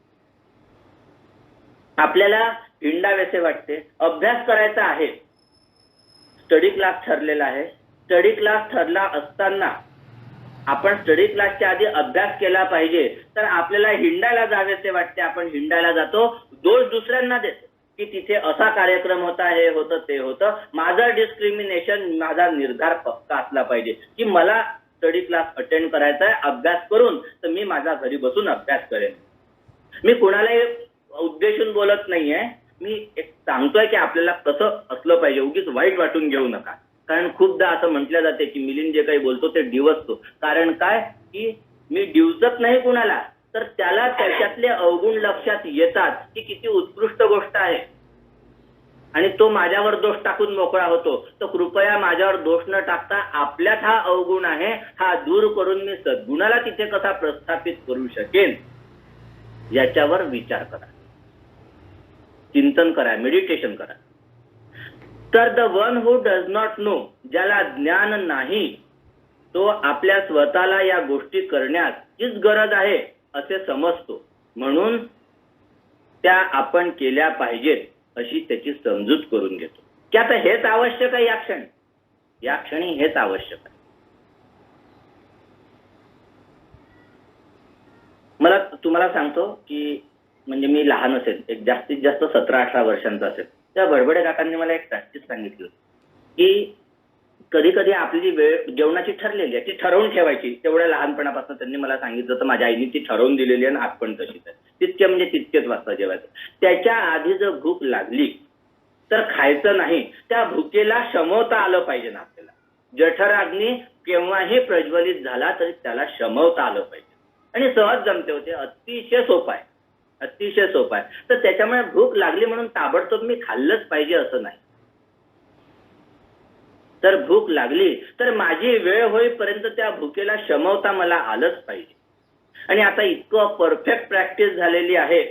आपल्याला हिंडावेसे वाटते, अभ्यास करायचा आहे, स्टडी क्लास ठरलेला आहे. स्टडी क्लास ठरला असताना आपण स्टडी क्लासच्या आधी अभ्यास केला पाहिजे, तर आपल्याला हिंडायला जावेसे वाटते. आपण हिंडायला जातो, दोष दुसऱ्यांना देतो की तिथे असा कार्यक्रम होता, हे होतं, ते होतं. माझं डिस्क्रिमिनेशन, माझा निर्धार पक्का असला पाहिजे की मला स्टडी क्लास अटेंड करायचा आहे, अभ्यास करून, तर मी माझ्या घरी बसून अभ्यास करेन. मी कुणालाही उद्देशून बोलत नाहीये, मी एक सांगतोय की आपल्याला कसं असलं पाहिजे. उगीच वाईट वाटून घेऊ नका. कारण खूपदा असं म्हटलं जाते की मिलिंद जे काही बोलतो ते डिवचतो. कारण काय की मी डिवचत नाही कुणाला, तर त्याला त्याच्यातले अवगुण लक्षात येतात की किती उत्कृष्ट गोष्ट आहे आणि तो माझ्यावर दोष टाकून मोकळा होतो. तर कृपया माझ्यावर दोष न टाकता आपल्यात हा अवगुण आहे हा दूर करून मी सद्गुणाला तिथे कसा प्रस्थापित करू शकेन याच्यावर विचार करा, चिंतन करा, मेडिटेशन करा. तर the one who does not no, ज्याला ज्ञान नाही, तो आपल्या स्वतःला या गोष्टी करण्याचीच गरज आहे असे समजतो. म्हणून त्या आपण केल्या पाहिजेत अशी त्याची समजूत करून घेतो की आता हेच आवश्यक आहे या क्षणी हेच आवश्यक आहे. मला तुम्हाला सांगतो की म्हणजे मी लहान असेल, एक जास्तीत जास्त 17-18 वर्षांचा असेल, त्या बडबडे काकांनी मला एक प्रॅक्टिस सांगितली की कधी कधी आपली वेळ जेवणाची ठरलेली आहे, ती ठरवून ठेवायची. तेवढ्या लहानपणापासून त्यांनी मला सांगितलं होतं, माझ्या आईने ती ठरवून दिलेली आहे आणि आज पण तशीच आहे. तितके म्हणजे तितकेच वाजता जेवायचं. त्याच्या आधी जर भूक लागली तर खायचं नाही. त्या भुकेला शमवता आलं पाहिजे ना आपल्याला. जठराग्नी केव्हाही प्रज्वलित झाला तरी त्याला शमवता आलं पाहिजे आणि सहज जमते होते. अतिशय सोपं आहे, अतिशय सोपं आहे. तर त्याच्यामुळे भूक लागली म्हणून ताबडतोब मी खाल्लंच पाहिजे असं नाही. तर भूक लागली तर माझी वेळ होईपर्यंत त्या भुकेला शमवता मला आलंच पाहिजे. आणि आता इतकं परफेक्ट प्रॅक्टिस झालेली आहे,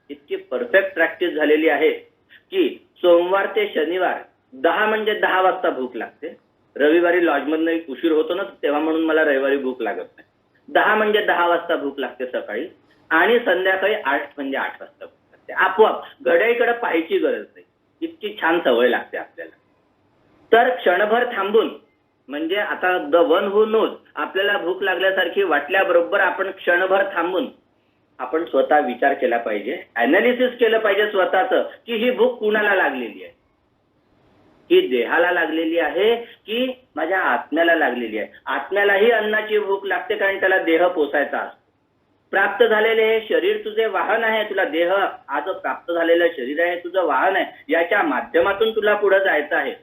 इतकी परफेक्ट प्रॅक्टिस झालेली आहे की सोमवार ते शनिवार 10 म्हणजे 10 वाजता भूक लागते. रविवारी लॉजमधनं उशीर होतो ना, तेव्हा म्हणून मला रविवारी भूक लागत नाही. 10 म्हणजे 10 वाजता भूक लागते सकाळी आणि संध्याकाळी 8 म्हणजे 8 वाजता भूक लागते. आपोआप घड्याळीकडे पाहायची गरज नाही, इतकी छान सवय लागते आपल्याला. तर क्षणभर थांबून, म्हणजे आता द वन हू नोज, आपल्याला भूक लागल्यासारखी वाटल्याबरोबर आपण क्षणभर थांबून आपण स्वतः विचार केला पाहिजे, अनालिसिस केलं पाहिजे स्वतःचं की ही भूक कुणाला लागलेली आहे. ही देहाला लागलेली आहे की माझ्या आत्म्याला लागलेली आहे. आत्म्यालाही अन्नाची भूक लागते कारण त्याला देह पोसायचा असतो. प्राप्त झालेले हे शरीर तुझे वाहन आहे. तुला देह, आज प्राप्त झालेलं शरीर आहे तुझं वाहन आहे. याच्या माध्यमातून तुला पुढे जायचं आहे.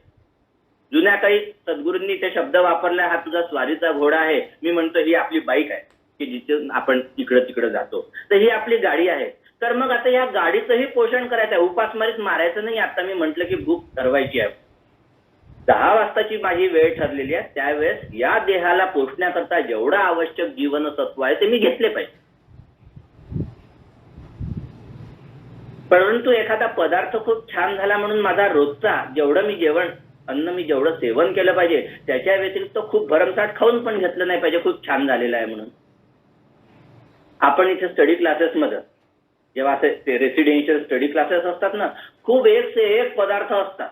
जुन्या काही सद्गुरूंनी ते शब्द वापरले, हा तुझा स्वारीचा घोडा आहे. मी म्हणतो ही आपली बाईक आहे की जिथून आपण इकडं तिकडं जातो. तर ही आपली गाडी आहे. तर मग आता या गाडीचंही पोषण करायचं आहे. उपासमारीच मारायचं नाही. आता मी म्हटलं की भूक ठरवायची आहे. 10 वाजताची माझी वेळ ठरलेली आहे. त्यावेळेस या देहाला पोषण्याकरता जेवढं आवश्यक जीवनसत्व आहे ते मी घेतले पाहिजे. परंतु एखादा पदार्थ खूप छान झाला म्हणून माझा रोजचा जेवढं मी अन्न मी जेवढं सेवन केलं पाहिजे त्याच्या व्यतिरिक्त खूप भरमसाठ खाऊन पण घेतलं नाही पाहिजे खूप छान झालेलं आहे म्हणून. आपण इथे स्टडी क्लासेसमध्ये जेव्हा असे रेसिडेन्शियल स्टडी क्लासेस असतात ना, खूप एक से एक पदार्थ असतात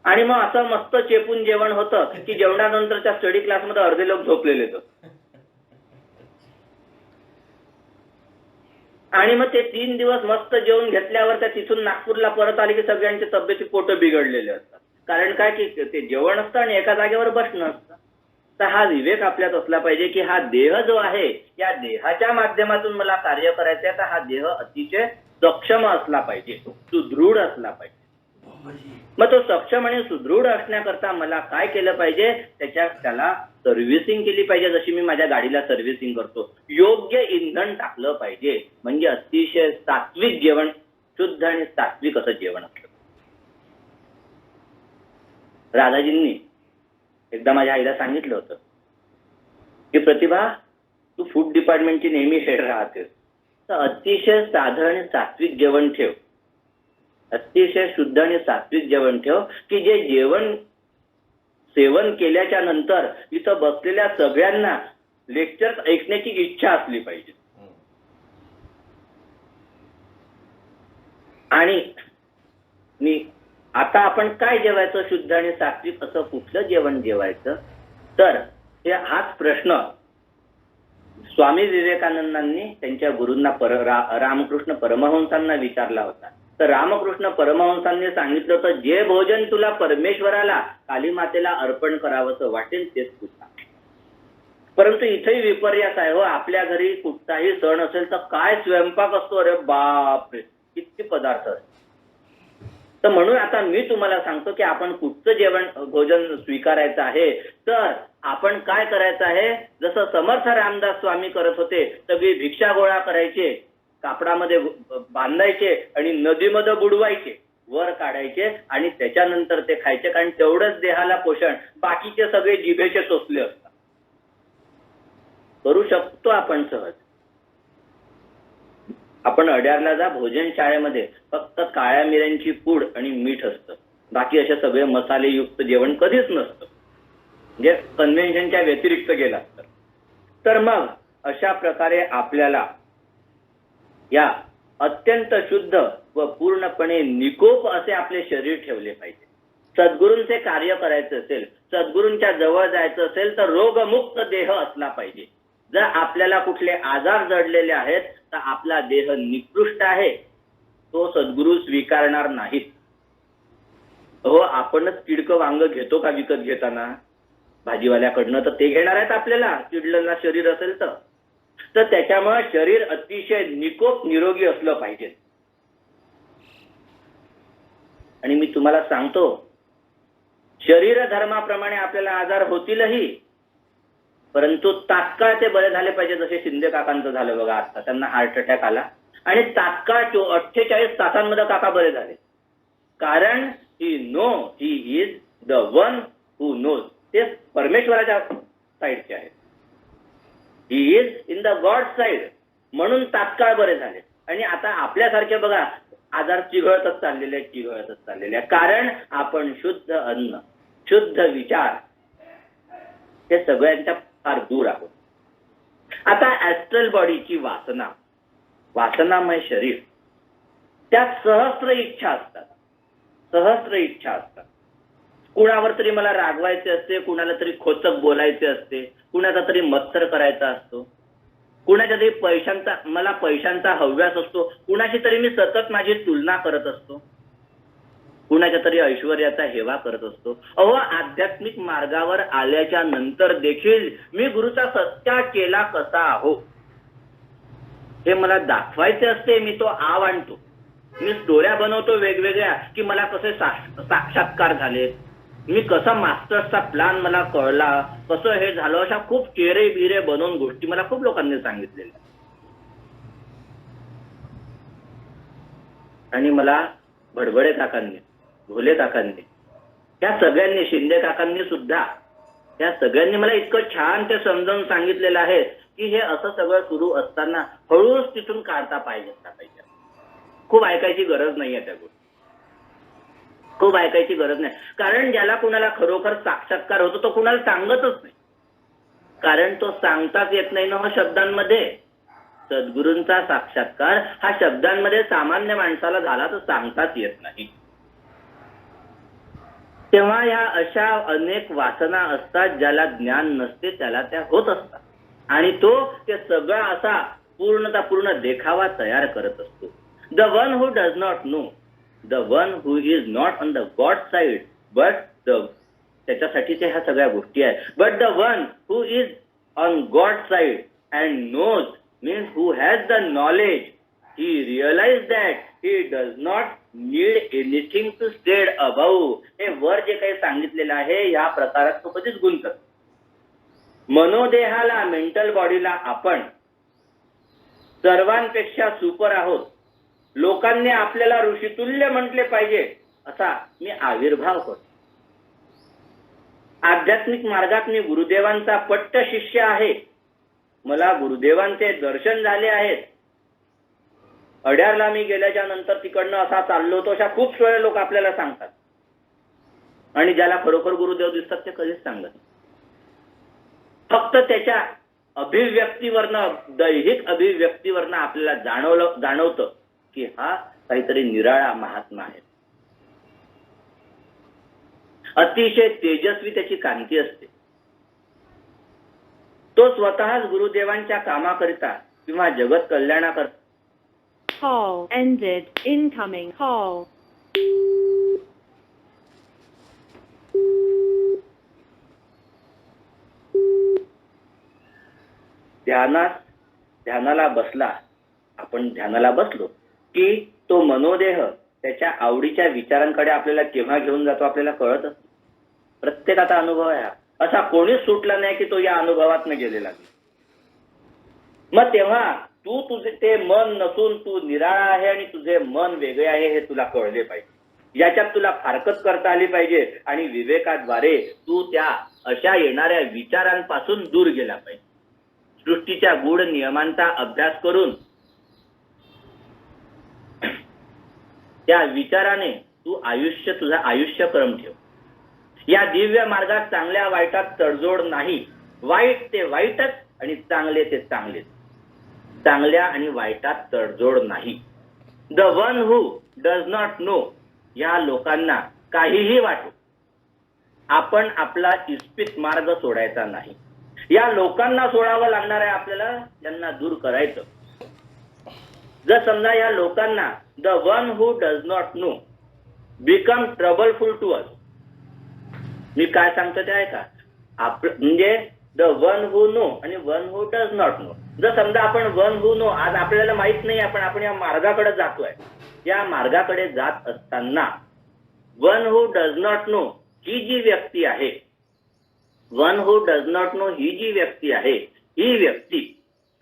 आणि मग असं मस्त चेपून जेवण होतं की जेवणानंतरच्या स्टडी क्लासमध्ये अर्धे लोक झोपलेले होते. आणि मग ते 3 दिवस मस्त जेवण घेतल्यावर त्या तिथून नागपूरला परत आले की सगळ्यांची तब्येती पोटं बिघडलेले असतात. कारण काय की ते जेवण असतं आणि एका जागेवर बसणं असतं. तर हा विवेक आपल्यात असला पाहिजे की हा देह जो आहे, या देहाच्या माध्यमातून मला कार्य करायचं आहे. तर हा देह अतिशय सक्षम असला पाहिजे, सुदृढ असला पाहिजे. मग तो सक्षम आणि सुदृढ असण्याकरता मला काय केलं पाहिजे, त्याला सर्व्हिसिंग केली पाहिजे. जशी मी माझ्या गाडीला सर्व्हिसिंग करतो, योग्य इंधन टाकलं पाहिजे. म्हणजे अतिशय सात्विक जेवण, शुद्ध आणि सात्विक असं जेवण असलं. राधाजींनी एकदा माझ्या आईला सांगितलं होतं की प्रतिभा, तू फूड डिपार्टमेंटची नेहमी हेड राहतेस, तर अतिशय साधं आणि सात्विक जेवण ठेव. अतिशय शुद्ध आणि सात्विक जेवण ठेव की जे जेवण सेवन केल्याच्या नंतर इथं बसलेल्या सगळ्यांना लेक्चर ऐकण्याची इच्छा असली पाहिजे. आणि मी आता आपण काय जेवायचं, शुद्ध आणि सात्विक असं कुठलं जेवण जेवायचं, तर हाच प्रश्न स्वामी विवेकानंदांनी त्यांच्या गुरूंना रामकृष्ण परमहंसांना विचारला होता. तर रामकृष्ण परमहंसांनी सांगितलं होतं, जे भोजन तुला परमेश्वराला, कालीमातेला अर्पण करावंसं वाटेल तेच तू खा. परंतु इथेही विपर्यास आहे हो. आपल्या घरी कुठलाही सण असेल तर काय स्वयंपाक असतो, अरे बापरे, किती पदार्थ असतात. तर म्हणून आता मी तुम्हाला सांगतो की आपण कुठचं भोजन स्वीकारायचं आहे. तर आपण काय करायचं आहे, जसं समर्थ रामदास स्वामी करत होते, सगळी भिक्षा गोळा करायचे, कापडामध्ये बांधायचे आणि नदीमध्ये बुडवायचे, वर काढायचे आणि त्याच्यानंतर ते खायचे. कारण तेवढंच देहाला पोषण, बाकीचे सगळे जिभेचे चोचले असतात. करू शकतो आपण सहज. आपण अड्यारला जा, भोजन शाळेमध्ये फक्त काळ्या मिऱ्यांची पूड आणि मीठ असतं, बाकी असे सगळे मसालेयुक्त जेवण कधीच नसतं, म्हणजे कन्व्हेन्शनच्या व्यतिरिक्त गेला तर. मग अशा प्रकारे आपल्याला या अत्यंत शुद्ध व पूर्णपणे निकोप असे आपले शरीर ठेवले पाहिजे. सद्गुरूंचे कार्य करायचे असेल, सद्गुरूंच्या जवळ जायचं असेल तर रोगमुक्त देह असला पाहिजे. जर आपल्याला कुठले आजार जडलेले आहेत तर आपला देह निकृष्ट आहे, तो सद्गुरू स्वीकारणार नाहीत. हो, आपणच किडकं वांग घेतो का विकत घेताना भाजीवाल्याकडनं? तर ते घेणार आहेत आपल्याला, किडलेलं शरीर असेल तर त्याच्यामुळे शरीर अतिशय निकोप निरोगी असलं पाहिजे. आणि मी तुम्हाला सांगतो, शरीर धर्माप्रमाणे आपल्याला आजार होतीलही, परंतु तात्काळ ते बरे झाले पाहिजे. जसे शिंदे काकांचं झालं बघा, आता त्यांना हार्ट अटॅक आला आणि तात्काळ 48 तासांमध्ये काका बरे झाले. कारण he is the one who knows. ते परमेश्वराच्या साईडचे आहेत. He is in the God side, म्हणून तात्काळ बरे झाले. आणि आता आपल्यासारखे बघा आजार चिघळतच चाललेले. कारण आपण शुद्ध अन्न, शुद्ध विचार हे सगळ्यांच्या फार दूर आहोत. आता ऍस्ट्रल बॉडीची वासनामय शरीर, त्यात सहस्त्र इच्छा असतात. कुणावर तरी मला रागवायचे असते, कुणाला तरी खोचक बोलायचे असते, कुणाचा तरी मत्सर करायचा असतो, कुणाच्या तरी मला पैशांचा हव्यास असतो, कुणाशी तरी मी सतत माझी तुलना करत असतो, कुणाच्या तरी ऐश्वर्याचा हेवा करत असतो. आध्यात्मिक मार्गावर आल्याच्या नंतर देखील मी गुरुचा सत्कार केला कसा आहो हे मला दाखवायचे असते. मी तो आव आणतो, मी स्टोऱ्या बनवतो वेगवेगळ्या की मला कसे साक्षात्कार झाले, मी कसा मास्टर्सचा प्लॅन मला कळला, कसं हे झालं. अशा खूप चेहरे बिरे बनवून गोष्टी मला खूप लोकांनी सांगितलेल्या. आणि मला भडभडे काकांनी, भोले काकांनी, त्या सगळ्यांनी, शिंदे काकांनी सुद्धा, त्या सगळ्यांनी मला इतकं छान ते समजावून सांगितलेलं आहे की हे असं सगळं सुरू असताना हळूच तिथून काढता पाहिजे. खूप ऐकायची गरज नाहीये त्या गोष्टी, खूप ऐकायची गरज नाही. कारण ज्याला कुणाला खरोखर साक्षात्कार होतो तो कुणाला सांगतच नाही, कारण तो सांगताच येत नाही ना शब्दांमध्ये. सद्गुरूंचा साक्षात्कार हा शब्दांमध्ये सामान्य माणसाला झाला तर सांगताच येत नाही. तेव्हा ह्या अशा अनेक वासना असतात, ज्याला ज्ञान नसते त्याला त्या होत असतात. आणि तो ते सगळा असा पूर्ण देखावा तयार करत असतो. The one who does not know, the one who is not on the God side, but त्याच्यासाठी ते ह्या सगळ्या गोष्टी आहेत. But the one who is on God side and knows means who has the knowledge, he realized that he does not need anything to spread above. हे वर जे काही सांगितलेलं आहे या प्रकारात तो कधीच गुंतत. मनोदेहाला, मेंटल बॉडीला आपण सर्वांपेक्षा सुपर आहोत. लोकांनी आपल्याला ऋषितुल्य म्हटले पाहिजे असा मी आविर्भाव करतो. आध्यात्मिक मार्गात मी गुरुदेवांचा पट्ट शिष्य आहे. मला गुरुदेवांचे दर्शन झाले आहेत. अड्यारला मी गेल्याच्या नंतर तिकडनं असा चाललो होतो, अशा खूप सारे लोक आपल्याला सांगतात. आणि ज्याला खरोखर गुरुदेव दिसतात ते कधीच सांगत, फक्त त्याच्या अभिव्यक्तीवरनं, दैहिक अभिव्यक्तीवरनं आपल्याला जाणवतं की हा काहीतरी निराळा महात्मा आहे. अतिशय तेजस्वी त्याची कांती असते. तो स्वतःच गुरुदेवांच्या कामाकरिता किंवा जगत कल्याणाकरिता. Call ended. Incoming call. ध्यानाला बसला, आपण ध्यानाला बसलो की तो मनोदेह त्याच्या आवडीच्या विचारांकडे आपल्याला केव्हा घेऊन जातो आपल्याला कळतच. प्रत्येकाचा अनुभव आहे. असा कोणीच सुटला नाही की तो या अनुभवातनं गेलेला नाही. मग तेव्हा तुझे ते मन नसून तू निराळा आहे आणि तुझे मन वेगळे आहे हे तुला कळले पाहिजे. याच्यात तुला फारकत करता आली पाहिजे आणि विवेकाद्वारे तू त्या अशा येणाऱ्या विचारांपासून दूर गेला पाहिजे. सृष्टीच्या गूढ नियमांचा अभ्यास करून त्या विचाराने तू तुझा आयुष्यक्रम ठेव. या दिव्य मार्गात चांगल्या वाईटात तडजोड नाही. वाईट ते वाईटच आणि चांगले ते चांगलेच. चांगल्या आणि वाईटात तडजोड नाही. The one who does not no, या लोकांना काहीही वाटो, आपण आपला इस्पित मार्ग सोडायचा नाही. या लोकांना सोडावं लागणार आहे आपल्याला, त्यांना दूर करायचं. जर समजा या लोकांना the one who does not know become troubleful to us. मी काय सांगतो ते ऐका. म्हणजे द वन हू नो आणि one who does not know. जर समजा आपण वन हू नो, आज आपल्याला माहित नाही आपण या मार्गाकडे जातोय. या मार्गाकडे जात असताना one who does not know ही जी व्यक्ती आहे, one who does not know ही जी व्यक्ती आहे, ही व्यक्ती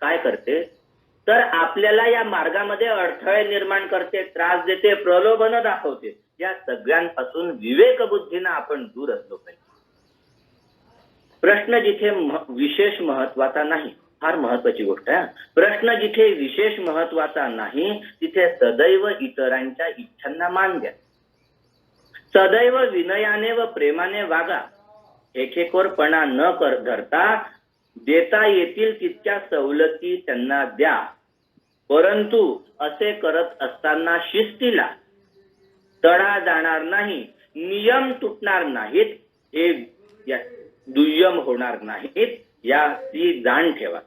काय करते तर आपल्याला या मार्गामध्ये अडथळे निर्माण करते, त्रास देते, प्रलोभन दाखवते. या सगळ्यांपासून विवेकबुद्धीने आपण दूर असलो पाहिजे. प्रश्न जिथे विशेष महत्वाचा नाही, फार महत्वाची गोष्ट आहे. प्रश्न जिथे विशेष महत्वाचा नाही तिथे सदैव इतरांच्या इच्छांना मान द्या. सदैव विनयाने व प्रेमाने वागा. एकेकोरपणा न धरता देता येतील तितक्या सवलती त्यांना द्या. परंतु असे करत असताना शिस्तीला तडा जाणार नाही, नियम तुटणार नाहीत, हे दुय्यम होणार नाहीत, याची जाण ठेवा.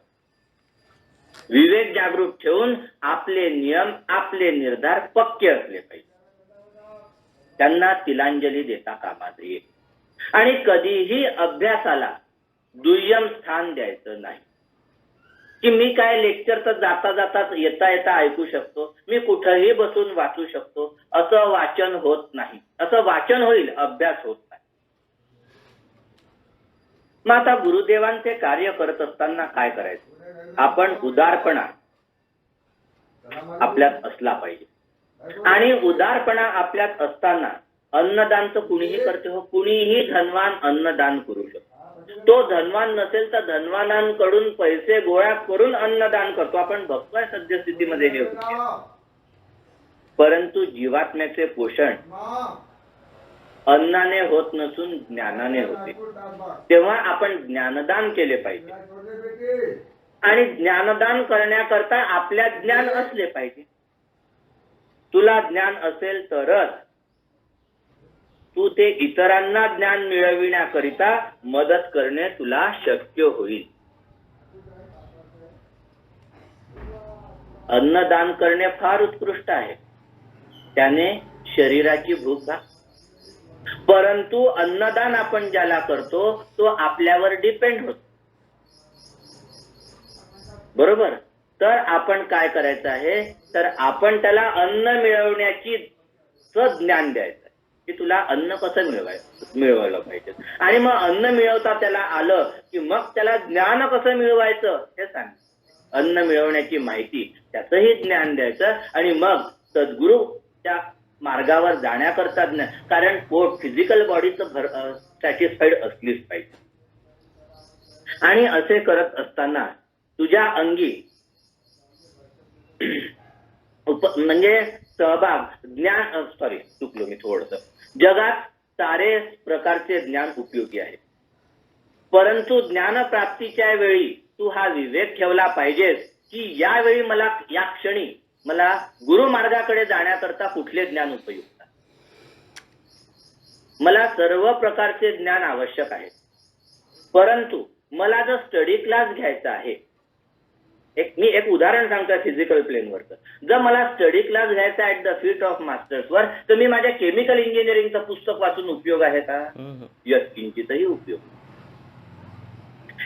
विवेक जागृत ठेवून आपले नियम, आपले निर्धार पक्के असले पाहिजे. त्यांना तिलांजली देता कामा नये. आणि कधीही अभ्यासाला दुय्यम स्थान द्यायचं नाही. की मी काय लेक्चर तर जाता जाता येता येता ऐकू शकतो, मी कुठेही बसून वाचू शकतो, असं वाचन होत नाही. असं वाचन होईल, अभ्यास होत नाही. मग आता गुरुदेवांचे कार्य करत असताना काय करायचं? आपण उदारपणा आपल्यात असला पाहिजे. आणि उदारपणा आपल्यात असताना अन्नदानचं कुणीही करते हो, कुणीही धनवान अन्नदान करू शकतो. तो धनवान नसेल तर धनवानांकडून पैसे गोळा करून अन्नदान करतो. आपण बघतोय सद्यस्थितीमध्ये हे होते. परंतु जीवात्म्याचे पोषण अन्नाने होत नसून ज्ञानाने होते. तेव्हा आपण ज्ञानदान केले पाहिजे. आणि ज्ञानदान करण्याकरता आपल्यात ज्ञान असले पाहिजे. तुला ज्ञान असेल तरच तू ते इतरांना ज्ञान मिळविण्याकरिता मदत करणे तुला शक्य होईल. अन्नदान करणे फार उत्कृष्ट आहे. त्याने शरीराची भूक भागते. परंतु अन्नदान आपण ज्याला करतो तो आपल्यावर डिपेंड होतो. बरोबर. तर आपण काय करायचं आहे, तर आपण त्याला अन्न मिळवण्याची ज्ञान द्यायचं की तुला अन्न कसं मिळवायला पाहिजे. आणि मग अन्न मिळवता त्याला आलं की मग त्याला ज्ञान कसं मिळवायचं हे सांग. अन्न मिळवण्याची माहिती, त्याचंही ज्ञान द्यायचं. आणि मग सद्गुरूच्या मार्गावर जाण्याकरता ज्ञान. कारण पोट फिजिकल बॉडीचं सॅटिस्फाईड असलीच पाहिजे. आणि असे करत असताना तुझ्या अंगी म्हणजे सहभाग ज्ञान चुकलो मी थोडस. जगात सारे प्रकारचे ज्ञान उपयोगी आहे. परंतु ज्ञान प्राप्तीच्या वेळी तू हा विवेक ठेवला पाहिजेस की यावेळी मला, या क्षणी मला गुरुमार्गाकडे जाण्याकरता कुठले ज्ञान उपयुक्त. मला सर्व प्रकारचे ज्ञान आवश्यक आहे. परंतु मला जर स्टडी क्लास घ्यायचा आहे, मी एक उदाहरण सांगतोय फिजिकल प्लेनवरचं. जर मला स्टडी क्लास घ्यायचा ऍट द फीट ऑफ मास्टर्सवर, तर मी माझ्या केमिकल इंजिनिअरिंगचं पुस्तक वाचून उपयोग आहे का? यस, किंचितही उपयोग.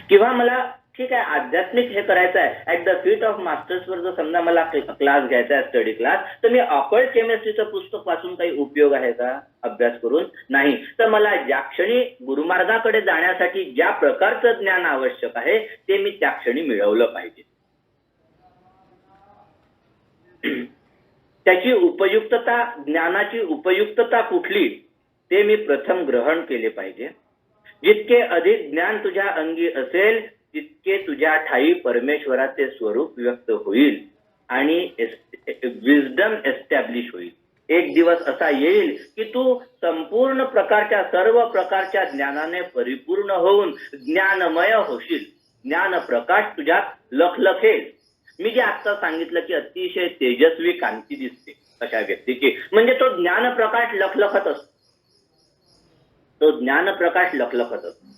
किंवा मला ठीक आहे आध्यात्मिक हे करायचं आहे ऍट द फीट ऑफ मास्टर्सवर, जर समजा मला क्लास घ्यायचा आहे स्टडी क्लास, तर मी ऑकल्ट केमिस्ट्रीचं पुस्तक वाचून काही उपयोग आहे का? अभ्यास करून नाही. तर मला ज्या क्षणी गुरुमार्गाकडे जाण्यासाठी ज्या प्रकारचं ज्ञान आवश्यक आहे ते मी त्या क्षणी मिळवलं पाहिजे. त्याची उपयुक्तता, ज्ञानाची उपयुक्तता कुठली ते मी प्रथम ग्रहण केले पाहिजे. जितके अधिक ज्ञान तुझ्या अंगी असेल तितके तुझ्या ठाई परमेश्वराचे स्वरूप व्यक्त होईल आणि विजडम एस्टॅब्लिश होईल. एक दिवस असा येईल की तू संपूर्ण प्रकारच्या, सर्व प्रकारच्या ज्ञानाने परिपूर्ण होऊन ज्ञानमय होशील. ज्ञान प्रकाश तुझ्यात लखलखेल. मी जे आता सांगितलं की अतिशय तेजस्वी कांती दिसते अशा व्यक्तीची, म्हणजे तो ज्ञानप्रकाश लखलखत असतो. तो ज्ञानप्रकाश लखलखत असतो.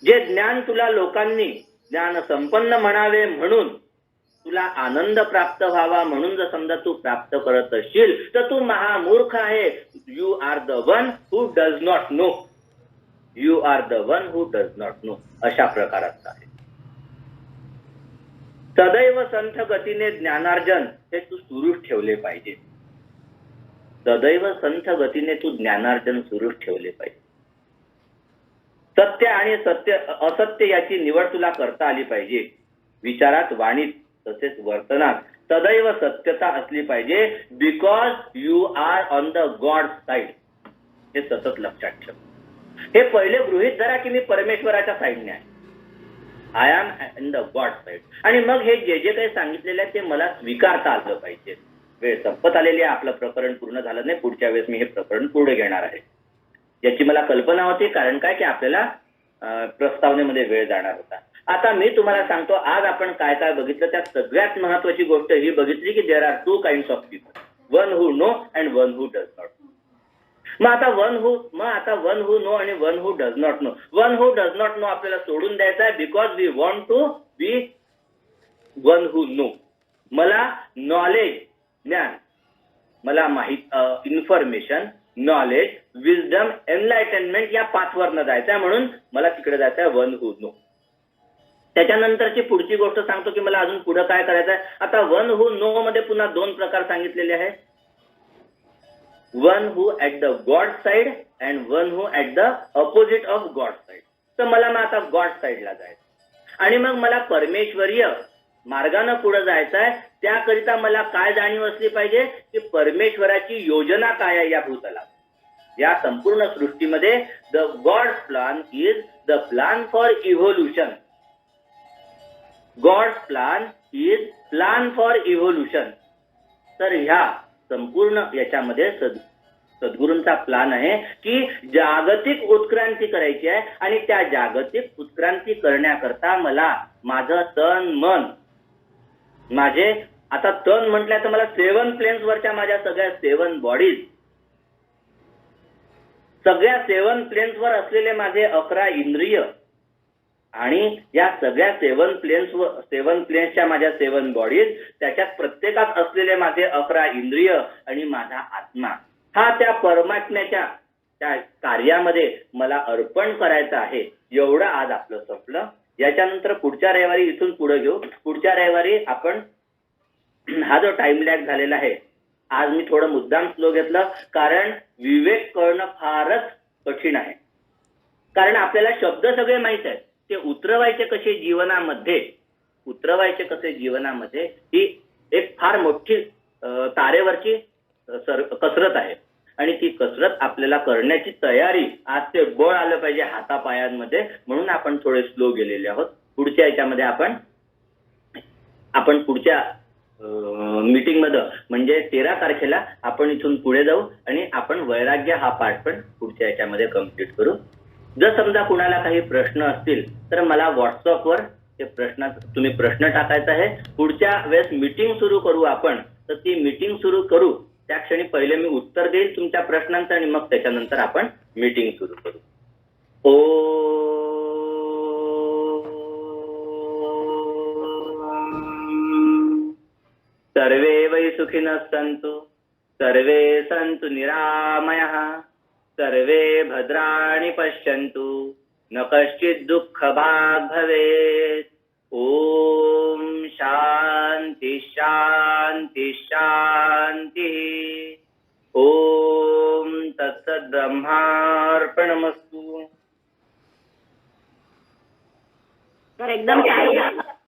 जे ज्ञान तुला लोकांनी ज्ञान संपन्न म्हणावे म्हणून तुला आनंद प्राप्त व्हावा म्हणून जर समजा तू प्राप्त करत असशील तर तू महामूर्ख आहे. You are the one who does not know. You are the one who does not know. अशा प्रकाराचं आहे. सदैव संथ गतीने ज्ञानार्जन हे तू सुरूच ठेवले पाहिजे. सदैव संथ गतीने तू ज्ञानार्जन सुरूच ठेवले पाहिजे. सत्य आणि असत्य याची निवड तुला करता आली पाहिजे. विचारात, वाणीत तसेच वर्तनात सदैव सत्यता असली पाहिजे. Because you are on the God side. हे सतत लक्षात ठेव. हे पहिले गृहीत धरा की मी परमेश्वराच्या साईडने आहे. I am in the God side. आणि मग हे जे जे काही सांगितलेले आहे ते मला स्वीकारता आलं पाहिजे. वेळ संपत आलेली आहे. आपलं प्रकरण पूर्ण झालं नाही. पुढच्या वेळेस मी हे प्रकरण पुढे घेणार आहे. याची मला कल्पना होती. कारण काय की आपल्याला प्रस्तावनेमध्ये वेळ जाणार होता. आता मी तुम्हाला सांगतो आज आपण काय काय बघितलं. त्यात सगळ्यात महत्वाची गोष्ट ही बघितली की there are two kinds of people. One who know and one who does not. मग आता वन हू नो आणि one who does not know. One who does not know आपल्याला सोडून द्यायचा आहे. Because we want to be one who know. मला knowledge, ज्ञान, मला माहित, इन्फॉर्मेशन, नॉलेज, विजडम, एनलायटनमेंट या पाथवरनं जायचं आहे. म्हणून मला तिकडे जायचं आहे वन हू नो. त्याच्यानंतरची पुढची गोष्ट सांगतो की मला अजून पुढे काय करायचं आहे. आता वन हू नो मध्ये पुन्हा दोन प्रकार सांगितलेले आहेत. One who at the God side and one who at the opposite of God side. तर मला मग आता गॉड साइडला जायचं आणि मग मला परमेश्वरीय मार्गाने पुढे जायचं आहे. त्याकरिता मला काय जाणीव असली पाहिजे की परमेश्वराची योजना काय आहे या भूतलात. या संपूर्ण सृष्टीमध्ये the God plan is the plan for evolution. God plan is plan for evolution. तर ह्या संपूर्ण याच्यामध्ये सद्गुरूंचा प्लॅन आहे की जागतिक उत्क्रांती करायची आहे. आणि त्या जागतिक उत्क्रांती करण्याकरता मला माझं तन मन, माझे आता तन म्हटलं तर मला 7 प्लेन्स वरच्या माझ्या सगळ्या 7 बॉडीज, सगळ्या 7 प्लेन्स वर असलेले माझे 11 इंद्रिय आणि या सगळ्या 7 प्लेन्सच्या माझ्या 7 बॉडीज, त्याच्यात प्रत्येकात असलेले माझे 11 इंद्रिय आणि माझा आत्मा हा त्या परमात्म्याच्या त्या कार्यामध्ये मला अर्पण करायचं आहे. एवढं आज आपलं संपलं. याच्यानंतर पुढच्या रविवारी इथून पुढे घेऊ. पुढच्या रविवारी आपण हा जो टाइम लॅग झालेला आहे, आज मी थोडं मुद्दाम स्लो घेतलं कारण विवेक करणं फारच कठीण आहे. कारण आपल्याला शब्द सगळे माहित आहेत, ते उतरवायचे कसे जीवनामध्ये ही एक फार मोठी तारेवरची कसरत आहे. आणि ती कसरत आपल्याला करण्याची तयारी, आज ते बळ आलं पाहिजे हातापायांमध्ये. म्हणून आपण थोडे स्लो गेलेले आहोत. पुढच्या याच्यामध्ये आपण पुढच्या मीटिंग मध्ये म्हणजे 13 तारखेला आपण इथून पुढे जाऊ आणि आपण वैराग्य हा पार्ट पण पुढच्या याच्यामध्ये कम्प्लीट करू. जर समजा कुणाला काही प्रश्न असतील तर मला व्हॉट्सअपवर ते तुम्ही प्रश्न टाकायचा आहे. पुढच्या वेळेस मीटिंग सुरू करू आपण, तर ती मीटिंग सुरू करू त्या क्षणी पहिले मी उत्तर देईल तुमच्या प्रश्नांचं आणि मग त्याच्यानंतर आपण मीटिंग सुरू करू. सर्वे वै सुखिनः सन्तु, सर्वे सन्तु निरामयः, सर्वे भद्राणि पश्यन्तु, न कश्चित् दुःखभाग् भवेत्. ओम शांति शांति शांति. ओम तत्सत् ब्रह्मार्पणमस्तु. तर एकदम